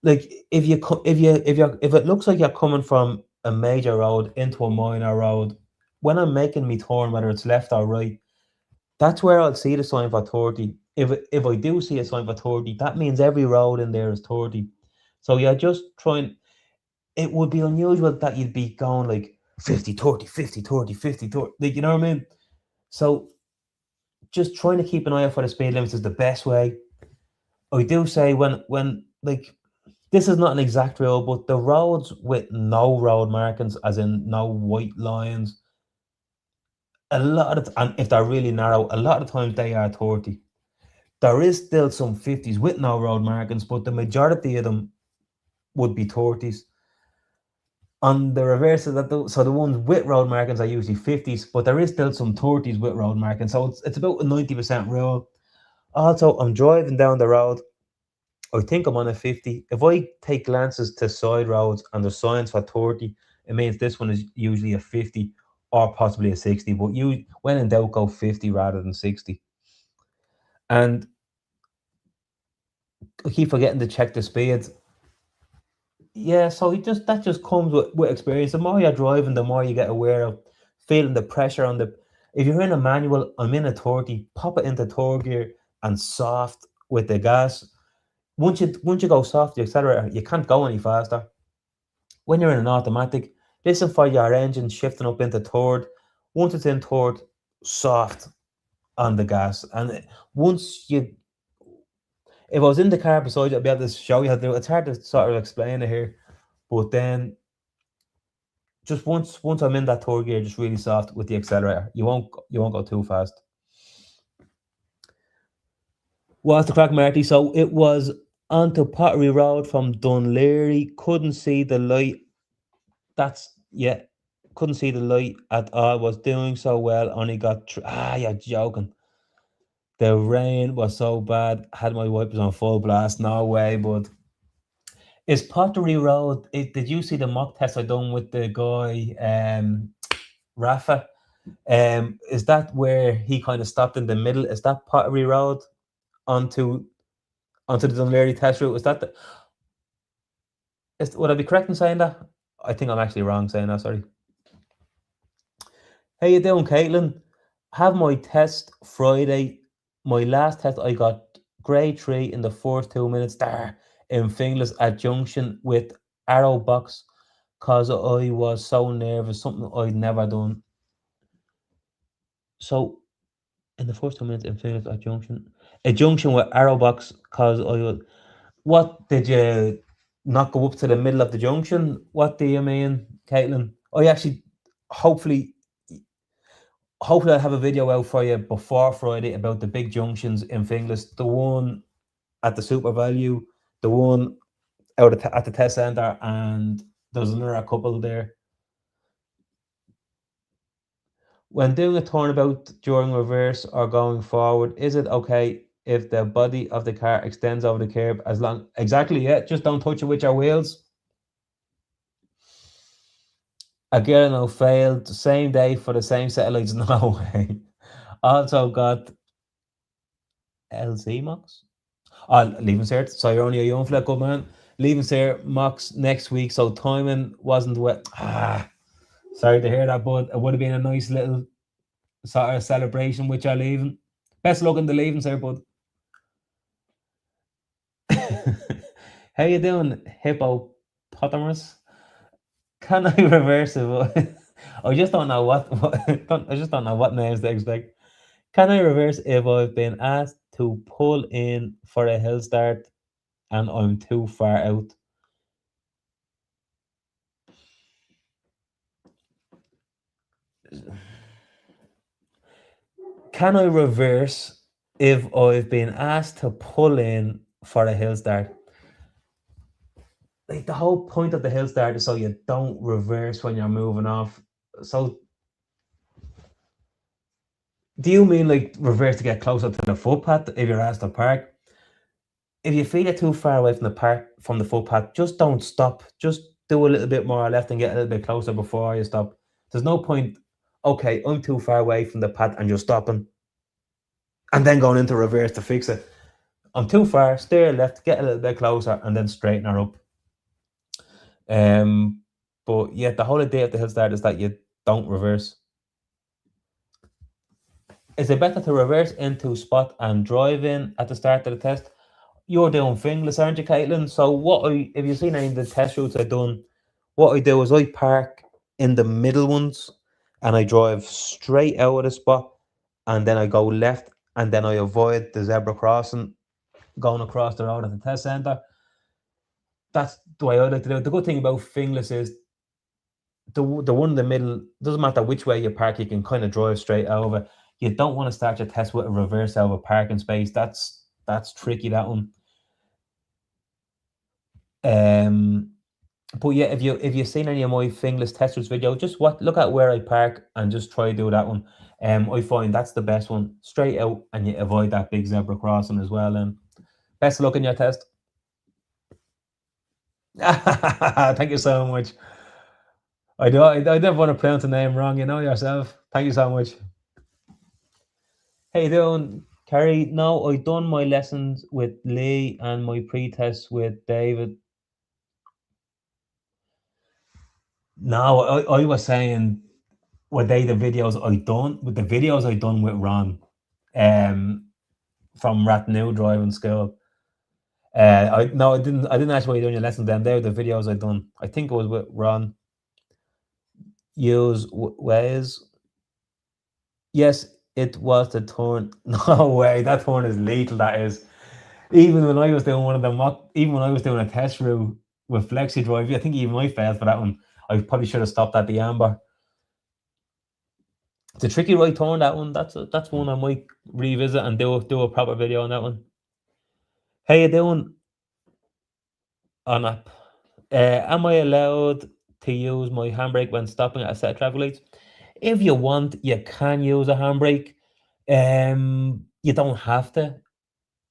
Like if you if it looks like you're coming from a major road into a minor road, when I'm making me turn, whether it's left or right, that's where I'll see the sign for 30. If I do see a sign for 30, that means every road in there is 30. So you're just trying. It would be unusual that you'd be going like 50, 30, 50, 30, 50, 30. Like, you know what I mean? So just trying to keep an eye out for the speed limits is the best way. I do say when like this is not an exact rule, but the roads with no road markings, as in no white lines, a lot of and if they're really narrow, a lot of times they are 30. There is still some 50s with no road markings, but the majority of them would be 30s. On the reverse of that, though, so the ones with road markings are usually 50s, but there is still some 30s with road markings. So it's about a 90% rule. Also, I'm driving down the road. I think I'm on a 50. If I take glances to side roads and there's signs for 30, it means this one is usually a 50 or possibly a 60. But you, when in doubt, go 50 rather than 60. And I keep forgetting to check the speeds. Yeah, so that just comes with experience. The more you're driving, the more you get aware of feeling the pressure on the. If you're in a manual, I'm in a 30, pop it into third gear and soft with the gas. Once you go soft, the accelerator, you can't go any faster. When you're in an automatic, listen for your engine shifting up into third. Once it's in third, soft on the gas. And once you, if I was in the car beside you, I'd be able to show you how to do it. It's hard to sort of explain it here, but then just once I'm in that third gear, just really soft with the accelerator. You won't go too fast. What's the crack, Marty? So it was onto Pottery Road from Dunleary. Couldn't see the light. That's yeah. Couldn't see the light at all. Was doing so well. Only got you're joking. The rain was so bad. Had my wipers on full blast. No way, but is Pottery Road? Did you see the mock test I done with the guy, Rafa? Is that where he kind of stopped in the middle? Is that Pottery Road onto onto the Dunleary test route? Is that would I be correct in saying that? I think I'm actually wrong saying that. Sorry. How you doing, Caitlin? Have my test Friday. My last test, I got grade 3 in the first 2 minutes there in Finglas at junction with arrow box because I was so nervous, something I'd never done. So in the first 2 minutes in Finglas at junction, a junction with arrow box because I was. What did you not go up to the middle of the junction? What do you mean, Caitlin? I actually, hopefully, hopefully I'll have a video out for you before Friday about the big junctions in Finglas. The one at the Super Value, the one out at the test centre, and there's another couple there. When doing a turnabout during reverse or going forward, is it okay if the body of the car extends over the curb as long exactly yeah, just don't touch it with your wheels. Again, no failed. Same day for the same satellites. No way. Also got LC Mox. Oh, leaving cert. So you're only a young fella, good man. Leaving cert Mox next week. So timing wasn't wet. Sorry to hear that, but it would have been a nice little sort of celebration with your leaving. Best luck in the leaving cert, bud. How you doing, hippopotamus? Can I reverse it? I just don't know I just don't know what names to expect. Can I reverse if I've been asked to pull in for a hill start and I'm too far out? Can I reverse if I've been asked to pull in for a hill start? Like the whole point of the hill start is so you don't reverse when you're moving off. So do you mean like reverse to get closer to the footpath if you're asked to park? If you feel it too far away from the park from the footpath, just don't stop. Just do a little bit more left and get a little bit closer before you stop. There's no point, okay, I'm too far away from the pad and you're stopping and then going into reverse to fix it. I'm too far, steer left, get a little bit closer, and then straighten her up. Um, but yeah, the whole idea of the hill start is that you don't reverse. Is it better to reverse into spot and drive in at the start of the test? You're doing fingless, aren't you, Caitlin? So if you've seen any of the test routes I've done, what I do is I park in the middle ones and I drive straight out of the spot and then I go left and then I avoid the zebra crossing going across the road at the test centre. That's the way I like to do it. The good thing about fingless is the one in the middle, doesn't matter which way you park, you can kind of drive straight over. You don't want to start your test with a reverse out of a parking space. That's tricky, that one. Um, but yeah, if you've seen any of my fingless testers video, just look at where I park and just try to do that one. I find that's the best one. Straight out and you avoid that big zebra crossing as well. And best of luck in your test. Thank you so much. I never want to pronounce the name wrong, you know yourself. Thank you so much. How you doing, Kerry? No, I done my lessons with Lee and my pre-test with David. No, I was saying were they the videos I done with the videos I done with Ron, um, from Ratnew driving school. I no, I didn't actually do your lessons then. They were the videos I done. I think it was with Ron. Use ways. Yes, it was the turn. No way, that turn is lethal. That is. Even when I was doing one of the mock, even when I was doing a test route with Flexi Drive, I think even I failed for that one. I probably should have stopped at the amber. It's a tricky right turn, that one. That's one I might revisit and do a proper video on that one. How you doing on app? Am I allowed to use my handbrake when stopping at a set of traffic lights? If you want, you can use a handbrake. You don't have to.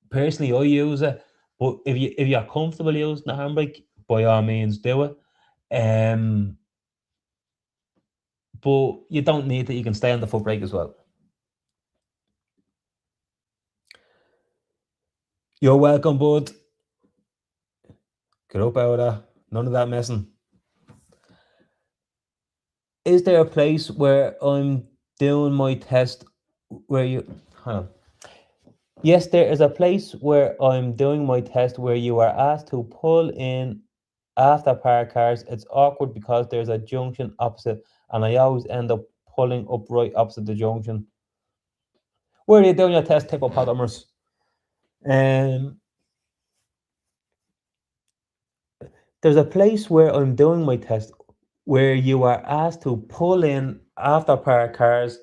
Personally, I use it, but if you're comfortable using the handbrake, by all means do it. Um, but you don't need it. You can stay on the foot brake as well. You're welcome, bud. Get up out of that. None of that messing. Is there a place where I'm doing my test where you? Hold on. Yes, there is a place where I'm doing my test where you are asked to pull in after parked cars. It's awkward because there's a junction opposite, and I always end up pulling up right opposite the junction. Where are you doing your test, hippopotamus? Um, there's a place where I'm doing my test where you are asked to pull in after parked cars.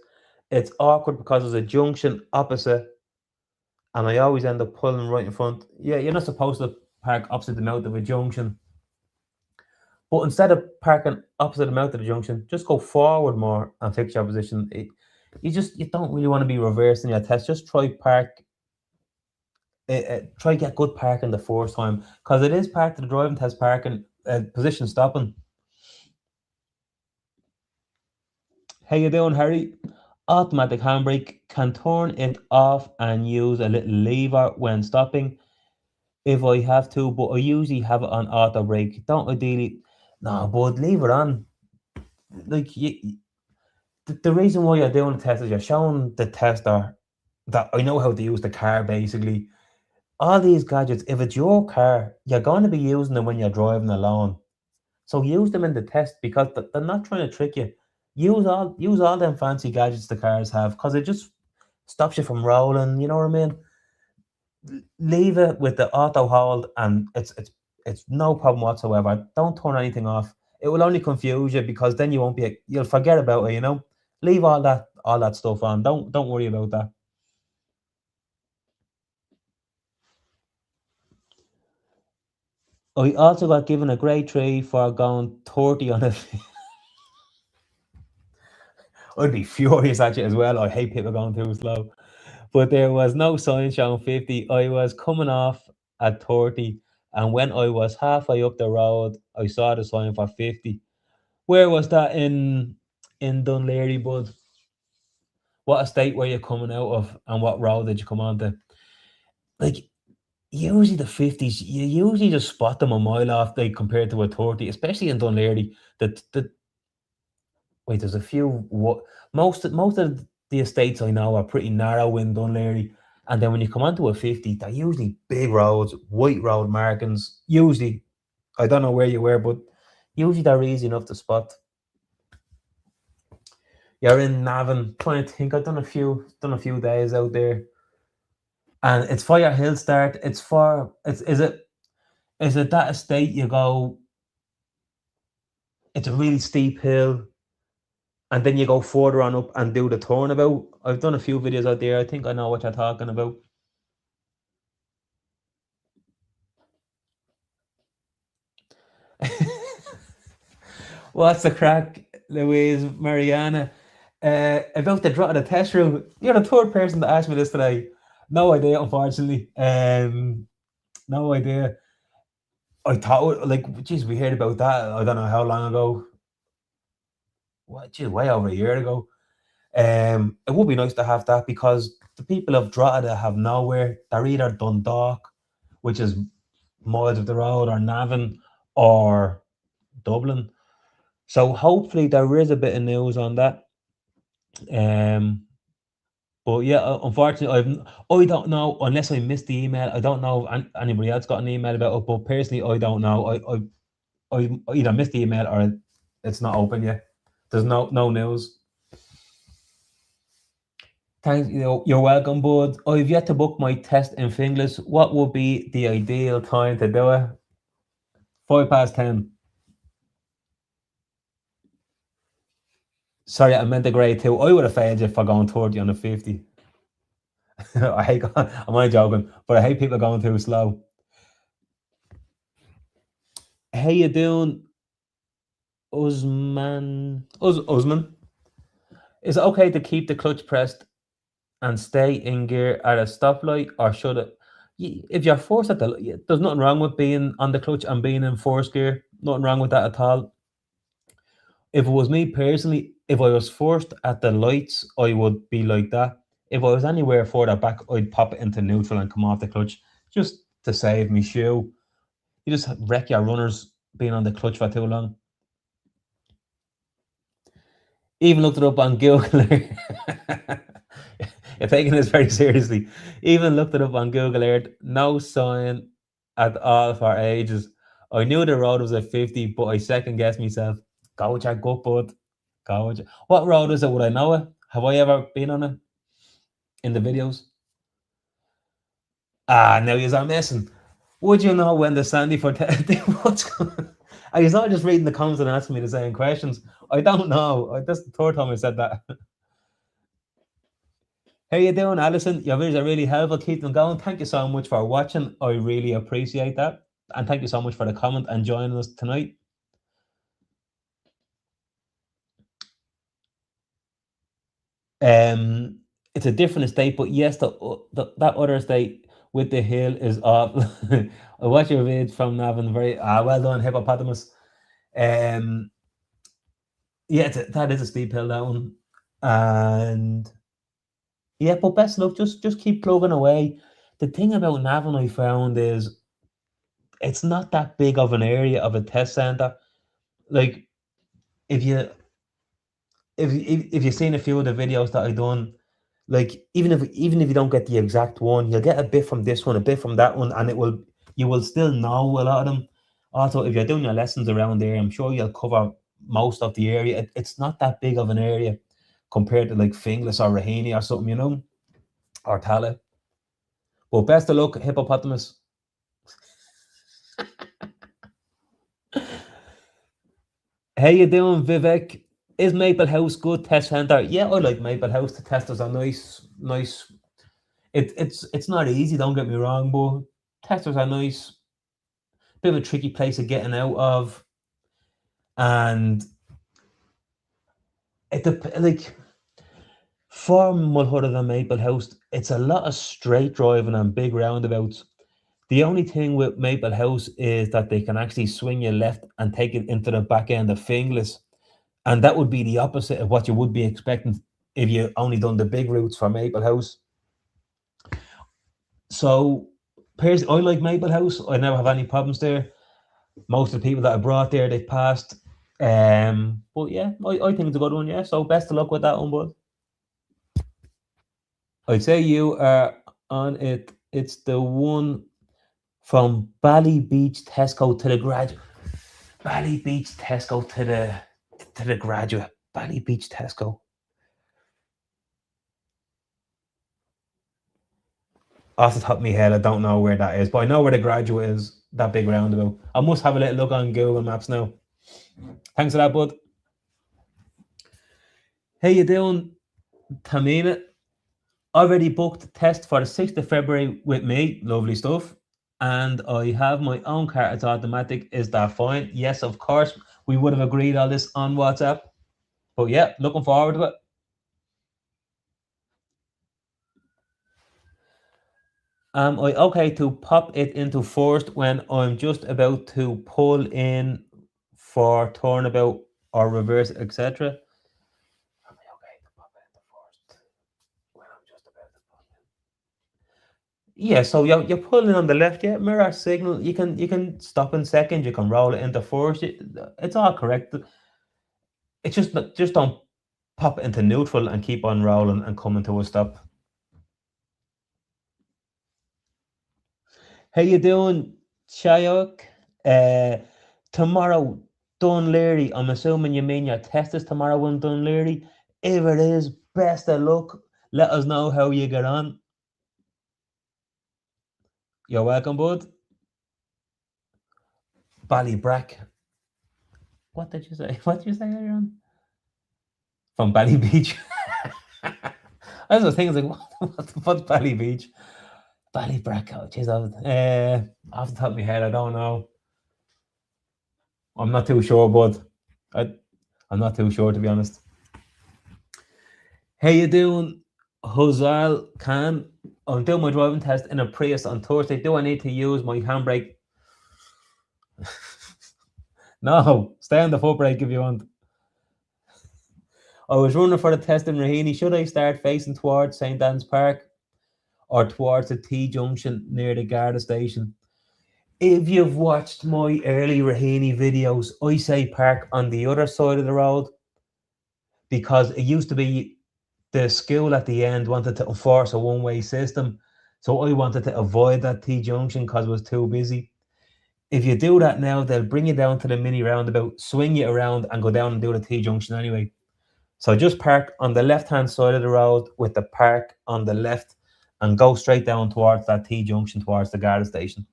It's awkward because there's a junction opposite, and I always end up pulling right in front. Yeah, you're not supposed to park opposite the mouth of a junction. But instead of parking opposite the mouth of the junction, just go forward more and fix your position. You don't really want to be reversing your test. Just try get good parking the first time because it is part of the driving test parking position stopping. How you doing, Harry? Automatic handbrake can turn it off and use a little lever when stopping if I have to, but I usually have it on auto brake. Don't ideally, no, but leave it on. Like the reason why you're doing the test is you're showing the tester that I know how to use the car basically. All these gadgets, if it's your car, you're going to be using them when you're driving alone. So use them in the test because they're not trying to trick you. Use all them fancy gadgets the cars have because it just stops you from rolling. You know what I mean? Leave it with the auto hold, and it's no problem whatsoever. Don't turn anything off. It will only confuse you because then you'll forget about it. Leave all that stuff on. Don't worry about that. I also got given a grade 3 for going 30 on it. I'd be furious at you as well. I hate people going too slow. But there was no sign showing 50. I was coming off at 30, and when I was halfway up the road, I saw the sign for 50. Where was that, in in Dunleary, bud? What estate were you coming out of, and what road did you come onto? Like, usually the 50s, you usually just spot them a mile off, like, compared to a 30, especially in Dunleary. The wait, there's a few. What most of the estates I know are pretty narrow in Dunleary, and then when you come onto a 50, they're usually big roads, white road markings. Usually, I don't know where you were, but usually they're easy enough to spot. You're in Navan. Trying to think, I've done a few days out there, and it's for your hill start. It's for it's is it that estate you go? It's a really steep hill, and then you go further on up and do the turnabout. I've done a few videos out there. I think I know what you're talking about. What's the crack, Louise, Mariana? About the draw of the test route. You're the third person to ask me this today. No idea, unfortunately. No idea. I thought, like, geez, we heard about that. I don't know how long ago. What, geez, way over a year ago. It would be nice to have that because the people of Drogheda have nowhere. They're either Dundalk, which is miles of the road, or Navan, or Dublin. So hopefully there is a bit of news on that. Um, but yeah, unfortunately, I don't know unless I missed the email. I don't know if anybody else got an email about it. But personally, I don't know. I either missed the email or it's not open yet. There's no news. Thanks, you're welcome, bud. I've yet to book my test in Finglas. What would be the ideal time to do it? 10:05. Sorry, I meant the grade two. I would have failed you for going 30 on the 50. I'm only joking, but I hate people going too slow. How you doing, Usman? Is it okay to keep the clutch pressed and stay in gear at a stoplight, or should it? If you're forced at there's nothing wrong with being on the clutch and being in first gear. Nothing wrong with that at all. If it was me personally, if I was forced at the lights, I would be like that. If I was anywhere further back, I'd pop it into neutral and come off the clutch just to save me shoe. You just wreck your runners being on the clutch for too long. Even looked it up on Google. You're taking this very seriously. Even looked it up on Google Earth. No sign at all for ages. I knew the road was at 50, but I second guessed myself. Go with your gut, bud. Go with your... What road is it? Would I know it? Have I ever been on it in the videos? Ah, now you're messing. Would you know when the Sandy for what's going? I was not just reading the comments and asking me the same questions. I don't know. That's the third time I said that. How you doing, Alison? Your videos are really helpful. Keep them going. Thank you so much for watching. I really appreciate that. And thank you so much for the comment and joining us tonight. It's a different estate, but yes, that other estate with the hill is up. I watch your vid from Navan. Very well done, hippopotamus. Um, yeah, that is a steep hill, that one. And yeah, but best luck. Just keep plugging away. The thing about Navan I found is it's not that big of an area of a test center. Like if you if you've seen a few of the videos that I done, like even if you don't get the exact one, you'll get a bit from this one, a bit from that one, and you will still know a lot of them. Also, if you're doing your lessons around there, I'm sure you'll cover most of the area. It's not that big of an area compared to like Finglas or Raheny or something, or Tala. But best of luck, hippopotamus. How you doing, Vivek? Is Maple House good test center? Yeah, I like Maple House. The testers are nice. It's not easy, don't get me wrong, but testers are nice. Bit of a tricky place of getting out of, and like for Mulhudden and Maple House, it's a lot of straight driving and big roundabouts. The only thing with Maple House is that they can actually swing you left and take it into the back end of Finglas. And that would be the opposite of what you would be expecting if you only done the big routes for Maple House. So, I like Maple House. I never have any problems there. Most of the people that I brought there, they've passed. But yeah, I think it's a good one. Yeah. So best of luck with that one, bud. I'd say you are on it. It's the one from Bally Beach Tesco to the graduate. Bally Beach Tesco to the graduate. Bally Beach Tesco. Off the top of my head, I don't know where that is, but I know where the graduate is. That big roundabout. I must have a little look on Google Maps now. Thanks for that, bud. How you doing, Tamina? Already booked a test for the 6th of February with me. Lovely stuff. And I have my own car. It's automatic. Is that fine? Yes, of course. We would have agreed all this on WhatsApp. But yeah, looking forward to it. Am I okay to pop it into first when I'm just about to pull in for turnabout or reverse, etc.? Am I okay to pop it into first when I'm just about to pull in? Yeah, so you're pulling on the left, yeah, mirror signal. You can stop in second, you can roll it into first. It's all correct. It's just don't pop it into neutral and keep on rolling and coming to a stop. How you doing, Chayok? Uh, Tomorrow, Dunleary. I'm assuming you mean your test is tomorrow in Dunleary. If it is, best of luck. Let us know how you get on. You're welcome, bud. Ballybrack. What did you say? What did you say earlier on? From Bally Beach. I was thinking, like, what's Bally Beach? Ballybrack. Oh, jeez, off the top of my head, I don't know. I'm not too sure, bud. I'm not too sure, to be honest. How you doing, Huzal Khan? I'm doing my driving test in a Prius on Thursday. Do I need to use my handbrake? No, stay on the foot brake if you want. I was running for the test in Raheny. Should I start facing towards St. Anne's Park or towards the T junction near the Garda station? If you've watched my early Raheny videos, I say park on the other side of the road because it used to be the school at the end wanted to enforce a one-way system. So I wanted to avoid that T junction because it was too busy. If you do that now, they'll bring you down to the mini roundabout, swing you around and go down and do the T junction anyway. So just park on the left-hand side of the road with the park on the left and go straight down towards that T junction, towards the Garda station.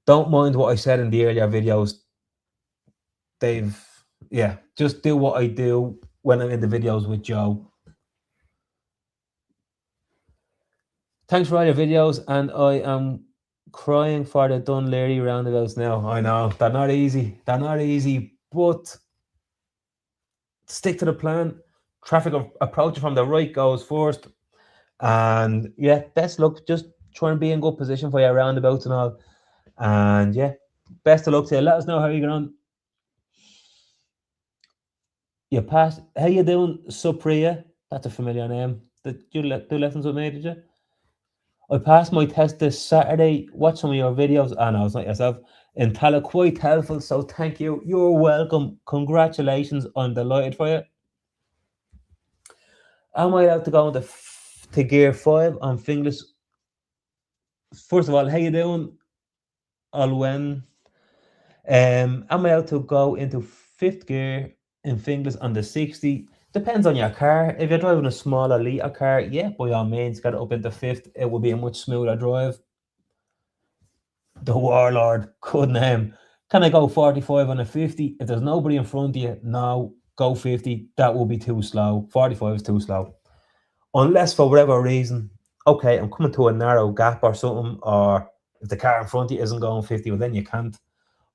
Don't mind what I said in the earlier videos. Just do what I do when I'm in the videos with Joe. Thanks for all your videos, and I am crying for the Dunleary roundabouts now. I know, they're not easy. They're not easy, but stick to the plan. Traffic approaching from the right goes first. And yeah, best luck. Just try and be in good position for your roundabouts and all. And yeah, best of luck to you. Let us know how you get on. You passed. How you doing, Supriya? That's a familiar name. Did you do lessons with me, did you? I passed my test this Saturday. Watch some of your videos. I know it's not yourself. In Tala, quite helpful. So thank you. You're welcome. Congratulations. I'm delighted for you. Am I allowed to go into to gear 5 on Finglas? First of all, how you doing, Alwen? Am I allowed to go into 5th gear in Finglas on the 60? Depends on your car. If you're driving a smaller litre car, yeah, by all means, get it up into 5th. It will be a much smoother drive. The Warlord, good name. Can I go 45 on a 50? If there's nobody in front of you, no, go 50. That will be too slow. 45 is too slow. Unless for whatever reason, okay, I'm coming to a narrow gap or something, or if the car in front of you isn't going 50, well, then you can't.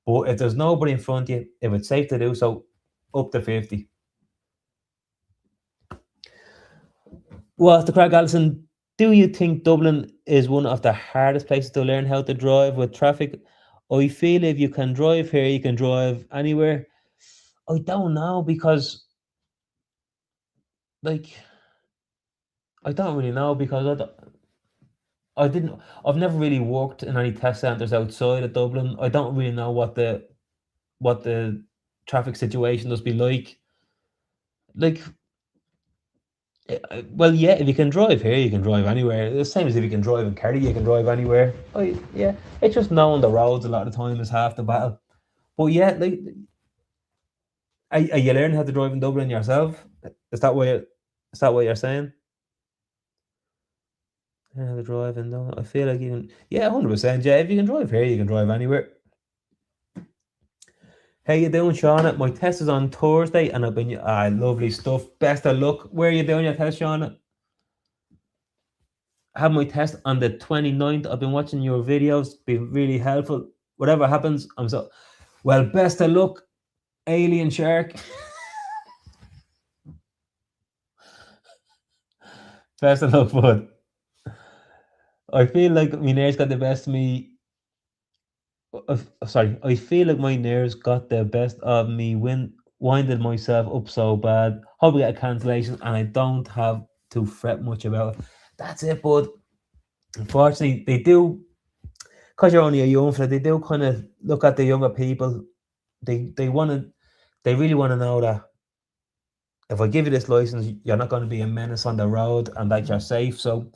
But if there's nobody in front of you, if it's safe to do so, up to 50. Well, the Craig Allison, do you think Dublin is one of the hardest places to learn how to drive with traffic? I feel if you can drive here, you can drive anywhere. I don't know because, like, I don't really know because I didn't. I've never really worked in any test centres outside of Dublin. I don't really know what the traffic situation must be like. Like, well, yeah, if you can drive here, you can drive anywhere. The same as if you can drive in Kerry, you can drive anywhere. Yeah, it's just knowing the roads a lot of the time is half the battle. But yeah, like, are you learning how to drive in Dublin yourself? Is that what you, is that what you're saying? Learn how to drive in Dublin. I feel like you can. Yeah, 100%. Yeah, if you can drive here, you can drive anywhere. How you doing, Shauna? My test is on Thursday, and I've been lovely stuff. Best of luck. Where are you doing your test, Shauna? I have my test on the 29th. I've been watching your videos, been really helpful. Whatever happens, I'm so well. Best of luck, alien shark. Best of luck, bud. I feel like my nerves got the best of me. Sorry, I feel like my nerves got the best of me when winded myself up so bad. Hope we get a cancellation, and I don't have to fret much about it. That's it, bud. Unfortunately, they do, because you're only a young fella. They do kind of look at the younger people. They want to. They really want to know that if I give you this license, you're not going to be a menace on the road and that you're safe. So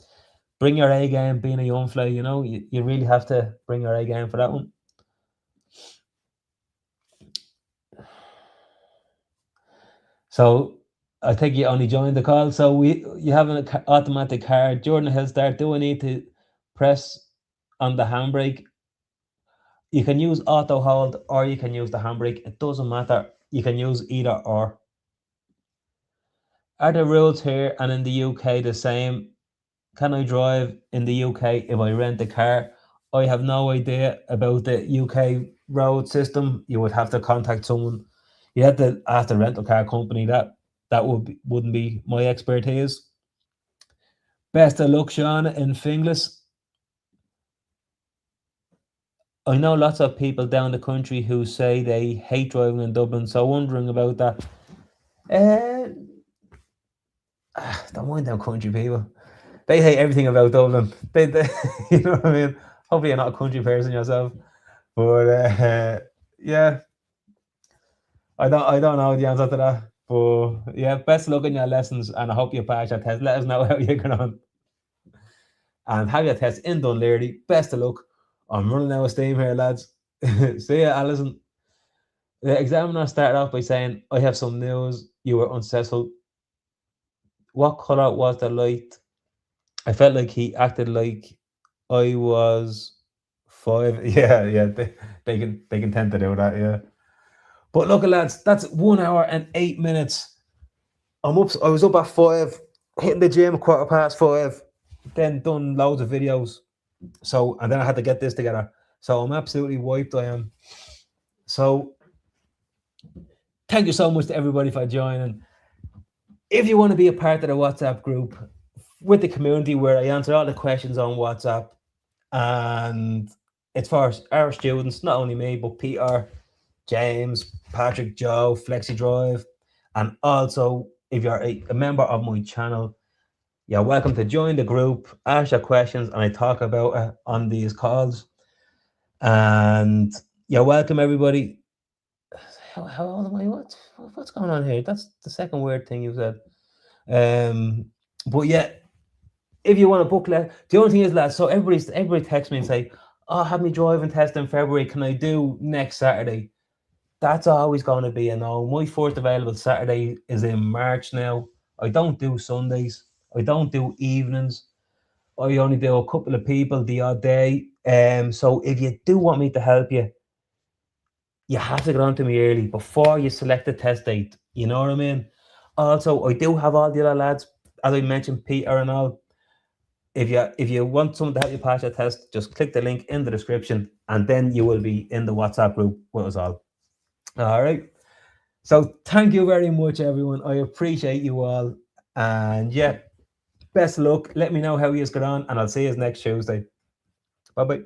bring your A game. Being a young fella, you really have to bring your A game for that one. So I think you only joined the call. So you have an automatic car. Jordan Hill start. Do I need to press on the handbrake? You can use auto hold or you can use the handbrake. It doesn't matter. You can use either or. Are the rules here and in the UK the same? Can I drive in the UK if I rent a car? I have no idea about the UK road system. You would have to contact someone. You have to ask the rental car company. Wouldn't be my expertise. Best of luck, Sean, in Finglas. I know lots of people down the country who say they hate driving in Dublin, so wondering about that. Uh, don't mind them country people. They hate everything about Dublin. You know what I mean? Hopefully, you're not a country person yourself. But yeah, I don't know the answer to that. But yeah, best of luck in your lessons, and I hope you pass your test. Let us know how you get on, and have your test in Dunleary. Best of luck. I'm running out of steam here, lads. See ya, Alison. The examiner started off by saying, "I have some news. You were unsuccessful. What color was the light?" I felt like he acted like I was five. Yeah, yeah. They can tend to do that. Yeah. But look, lads, that's 1 hour and 8 minutes. I was up at 5, hitting the gym 5:15, then done loads of videos. So and then I had to get this together. So I'm absolutely wiped. I am. So thank you so much to everybody for joining. If you want to be a part of the WhatsApp group with the community where I answer all the questions on WhatsApp, and it's for our students, not only me, but Peter, James, Patrick, Joe, Flexi Drive, and also if you're a member of my channel, you're welcome to join the group, ask your questions, and I talk about it on these calls. And you're welcome, everybody. How old am I? What's going on here? That's the second weird thing you said. But yeah, if you want a booklet, the only thing is, lads, so everybody text me and say, "Oh, have me driving test in February. Can I do next Saturday?" That's always going to be a no. My first available Saturday is in March now. I don't do Sundays. I don't do evenings. I only do a couple of people the odd day. So if you do want me to help you, you have to get on to me early before you select the test date. You know what I mean? Also, I do have all the other lads, as I mentioned, Peter and all. If you want someone to help you pass your test, just click the link in the description, and then you will be in the WhatsApp group with us all. All right. So thank you very much, everyone. I appreciate you all. And yeah, best luck. Let me know how you get on, and I'll see you next Tuesday. Bye bye.